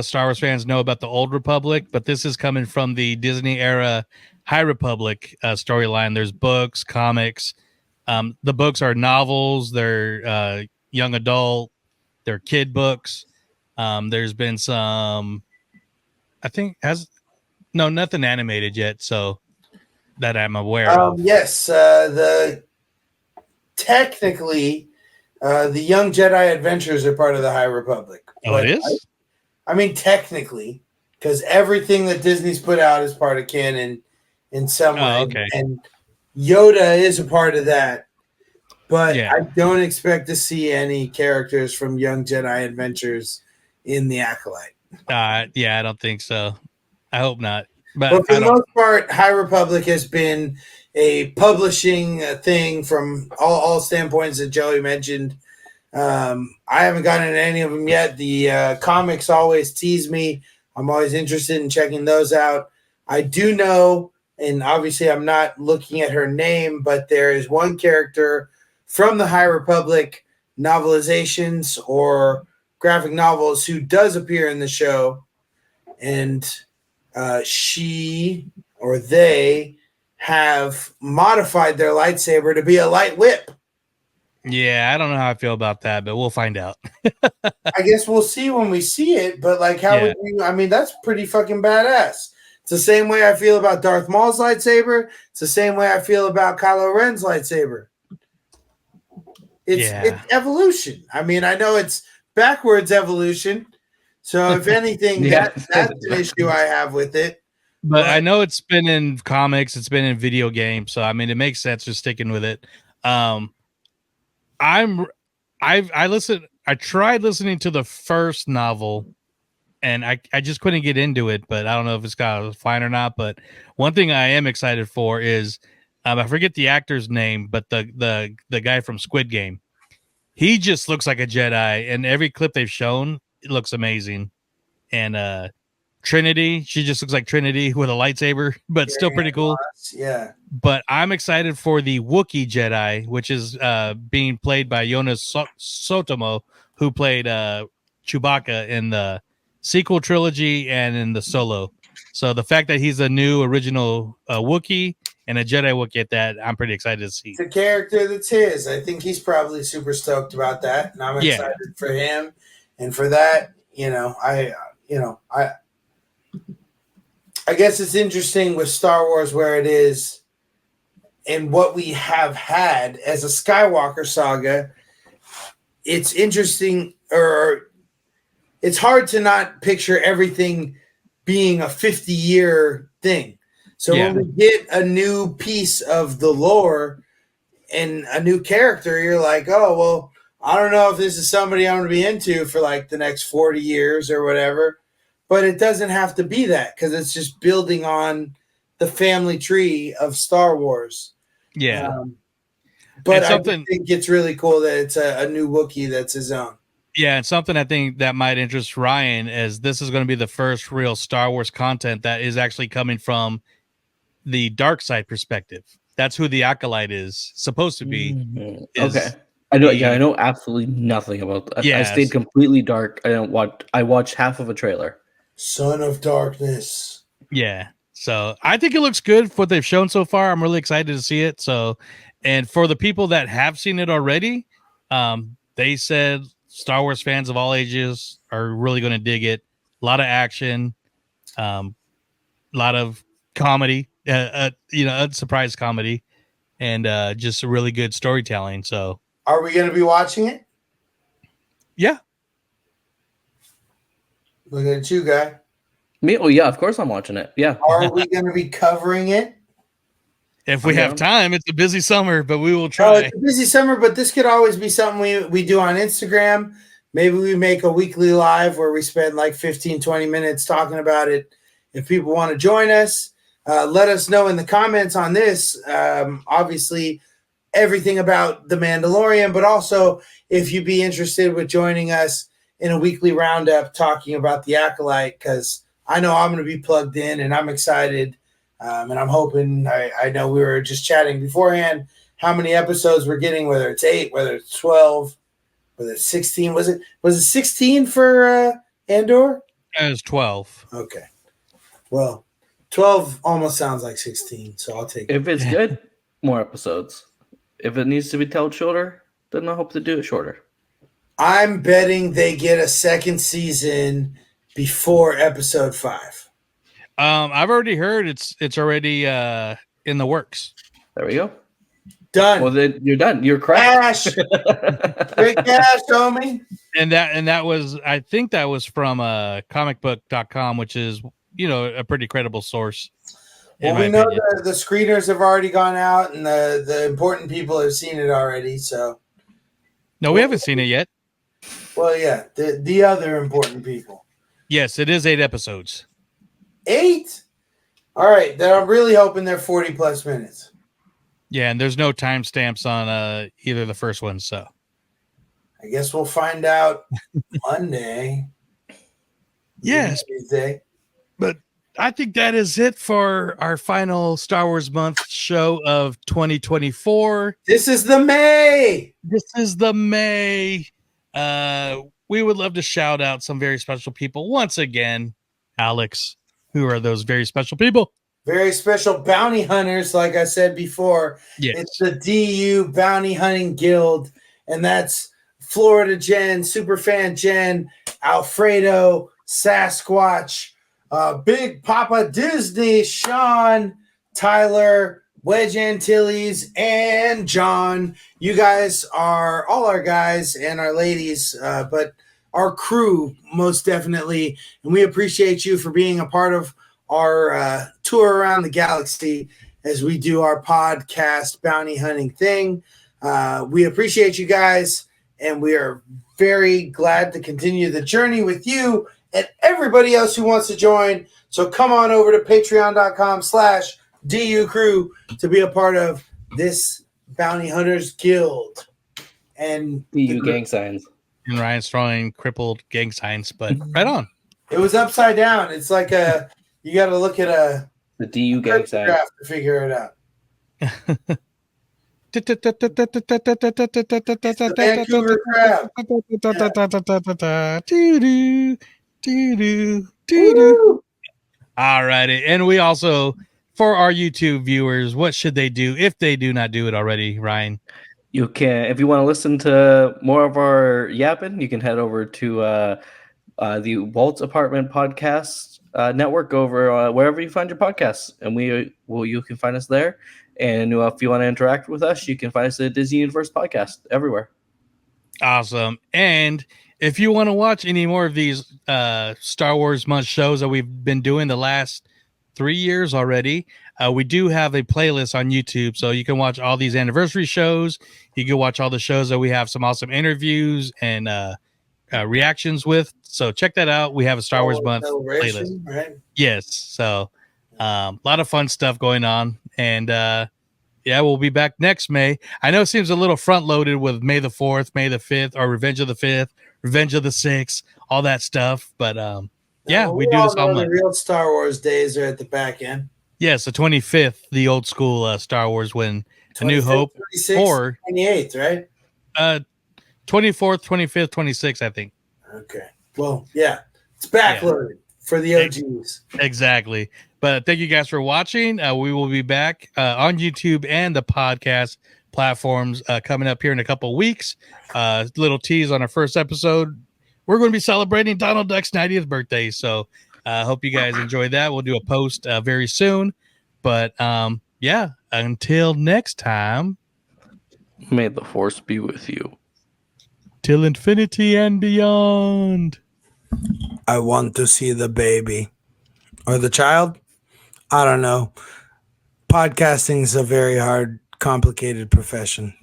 Star Wars fans know about the Old Republic, but this is coming from the Disney era High Republic storyline. There's books, comics. The books are novels. They're young adult. They're kid books. There's been some, I think, nothing animated yet. So that I'm aware of. Yes. Technically, the Young Jedi Adventures are part of the High Republic. Oh, it is? I mean, technically, because everything that Disney's put out is part of canon in some way. Oh, okay. And Yoda is a part of that. But Yeah. I don't expect to see any characters from Young Jedi Adventures in the Acolyte. Yeah, I don't think so. I hope not. But for the most part, High Republic has been a publishing thing from all standpoints that Joey mentioned. I haven't gotten into any of them yet. The comics always tease me. I'm always interested in checking those out. I do know, and obviously I'm not looking at her name, but there is one character from the High Republic novelizations or graphic novels who does appear in the show, and she or they have modified their lightsaber to be a light whip. Yeah, I don't know how I feel about that, but we'll find out. I guess we'll see when we see it, but like how would you, I mean, that's pretty fucking badass. It's the same way I feel about Darth Maul's lightsaber. It's the same way I feel about Kylo Ren's lightsaber. It's evolution. I mean, I know it's backwards evolution. So if anything, that's an issue I have with it. But I know it's been in comics, it's been in video games, so I mean it makes sense just sticking with it. I tried listening to the first novel and I just couldn't get into it, but I don't know if it's got fine or not. But one thing I am excited for is I forget the actor's name, but the guy from Squid Game. He just looks like a Jedi, and every clip they've shown, it looks amazing. And Trinity, she just looks like Trinity with a lightsaber, but still pretty cool. Yeah. But I'm excited for the Wookiee Jedi, which is being played by Jonas Sotomo, who played Chewbacca in the sequel trilogy and in the Solo. So the fact that he's a new original Wookiee and a Jedi Wookiee at that, I'm pretty excited to see. The character that's his. I think he's probably super stoked about that, and I'm excited for him and for that. I guess it's interesting with Star Wars where it is and what we have had as a Skywalker saga. It's interesting, or it's hard to not picture everything being a 50-year thing. So when we get a new piece of the lore and a new character, you're like, oh, well, I don't know if this is somebody I'm going to be into for like the next 40 years or whatever, but it doesn't have to be that because it's just building on the family tree of Star Wars. Yeah. But It's I something- think it's really cool that it's a new Wookiee that's his own. Yeah, and something I think that might interest Ryan is this is going to be the first real Star Wars content that is actually coming from the dark side perspective. That's who the Acolyte is supposed to be. Okay. I know. Yeah, I know absolutely nothing about that. I Yes. stayed completely dark. I watched half of a trailer. Son of Darkness. Yeah. So I think it looks good for what they've shown so far. I'm really excited to see it. So, and for the people that have seen it already, they said Star Wars fans of all ages are really going to dig it. A lot of action, a lot of comedy, a surprise comedy, and just a really good storytelling. So, Are we going to be watching it? yeah. Look at you, guy. Me? Oh yeah, of course I'm watching it. Yeah. Are we going to be covering it? If we I'm have down. time, it's a busy summer, but we will Oh, try. it's a busy summer, but this could always be something we do on Instagram. Maybe we make a weekly live where we spend like 15, 20 minutes talking about it. If people want to join us, let us know in the comments on this. Obviously, everything about The Mandalorian, but also if you'd be interested with joining us in a weekly roundup talking about The Acolyte, because I know I'm going to be plugged in and I'm excited. And I'm hoping, I know we were just chatting beforehand how many episodes we're getting, whether it's 8, whether it's 12, whether it's 16. Was it 16 for Andor? It was 12. Okay. Well, 12 almost sounds like 16, so I'll take it. If it's good, more episodes. If it needs to be told shorter, then I hope to do it shorter. I'm betting they get a second season before episode 5. I've already heard it's already in the works. There we go. Done. Well, then you're done. You're correct. Cash. Great cash, homie. And that was, I think that was from comicbook.com, which is, a pretty credible source. Well, we know the screeners have already gone out and the important people have seen it already. So, No, we haven't seen it yet. well, yeah, the other important people. Yes, it is 8 episodes. 8? All right. Then I'm really hoping they're 40 plus minutes. Yeah, and there's no timestamps on either of the first one. So I guess we'll find out Monday. yes, Tuesday. but I think that is it for our final Star Wars month show of 2024. This is the May. This is the May. We would love to shout out some very special people once again. Alex, who are those very special people? Very special bounty hunters, like I said before. Yes. It's the DU Bounty Hunting Guild, and that's Florida Jen, Superfan Jen, Alfredo, Sasquatch, Big Papa Disney, Sean, Tyler, Wedge Antilles, and John. You guys are all our guys and our ladies, but our crew most definitely, and we appreciate you for being a part of our tour around the galaxy as we do our podcast bounty hunting thing. We appreciate you guys, and we are very glad to continue the journey with you and everybody else who wants to join. So come on over to patreon.com/DU crew to be a part of this Bounty Hunters Guild. And DU gang signs. And Ryan's throwing crippled gang signs, but right on. it was upside down. It's like you got to look at The DU gang sign. graph to figure it out. The Vancouver crab. All righty. And we also, for our YouTube viewers, what should they do if they do not do it already, Ryan? You can, if you want to listen to more of our yapping, you can head over to the Walt's Apartment Podcast Network over wherever you find your podcasts, and you can find us there. And if you want to interact with us, you can find us at Disney Universe Podcast everywhere. Awesome. And if you want to watch any more of these Star Wars month shows that we've been doing the last 3 years already. We do have a playlist on YouTube, so you can watch all these anniversary shows. You can watch all the shows that we have some awesome interviews and reactions with. So check that out. We have a Star Wars month playlist. Right? Yes. So a lot of fun stuff going on. And yeah, we'll be back next May. I know it seems a little front loaded with May the 4th, May the 5th, or Revenge of the 5th, Revenge of the 6th, all that stuff. But yeah, we do this all month. The real Star Wars days are at the back end. Yes, the 25th, the old school Star Wars when A New Hope, 26th, 28th, right? 24th, 25th, 26th, I think. Okay. Well, yeah, it's backloaded for the OGs. Exactly. But thank you guys for watching. We will be back on YouTube and the podcast platforms coming up here in a couple of weeks. Little tease on our first episode. We're going to be celebrating Donald Duck's 90th birthday. So I hope you guys enjoy that. We'll do a post very soon. But yeah, until next time. May the force be with you. Till infinity and beyond. I want to see the baby. Or the child? I don't know. Podcasting is a very hard, complicated profession.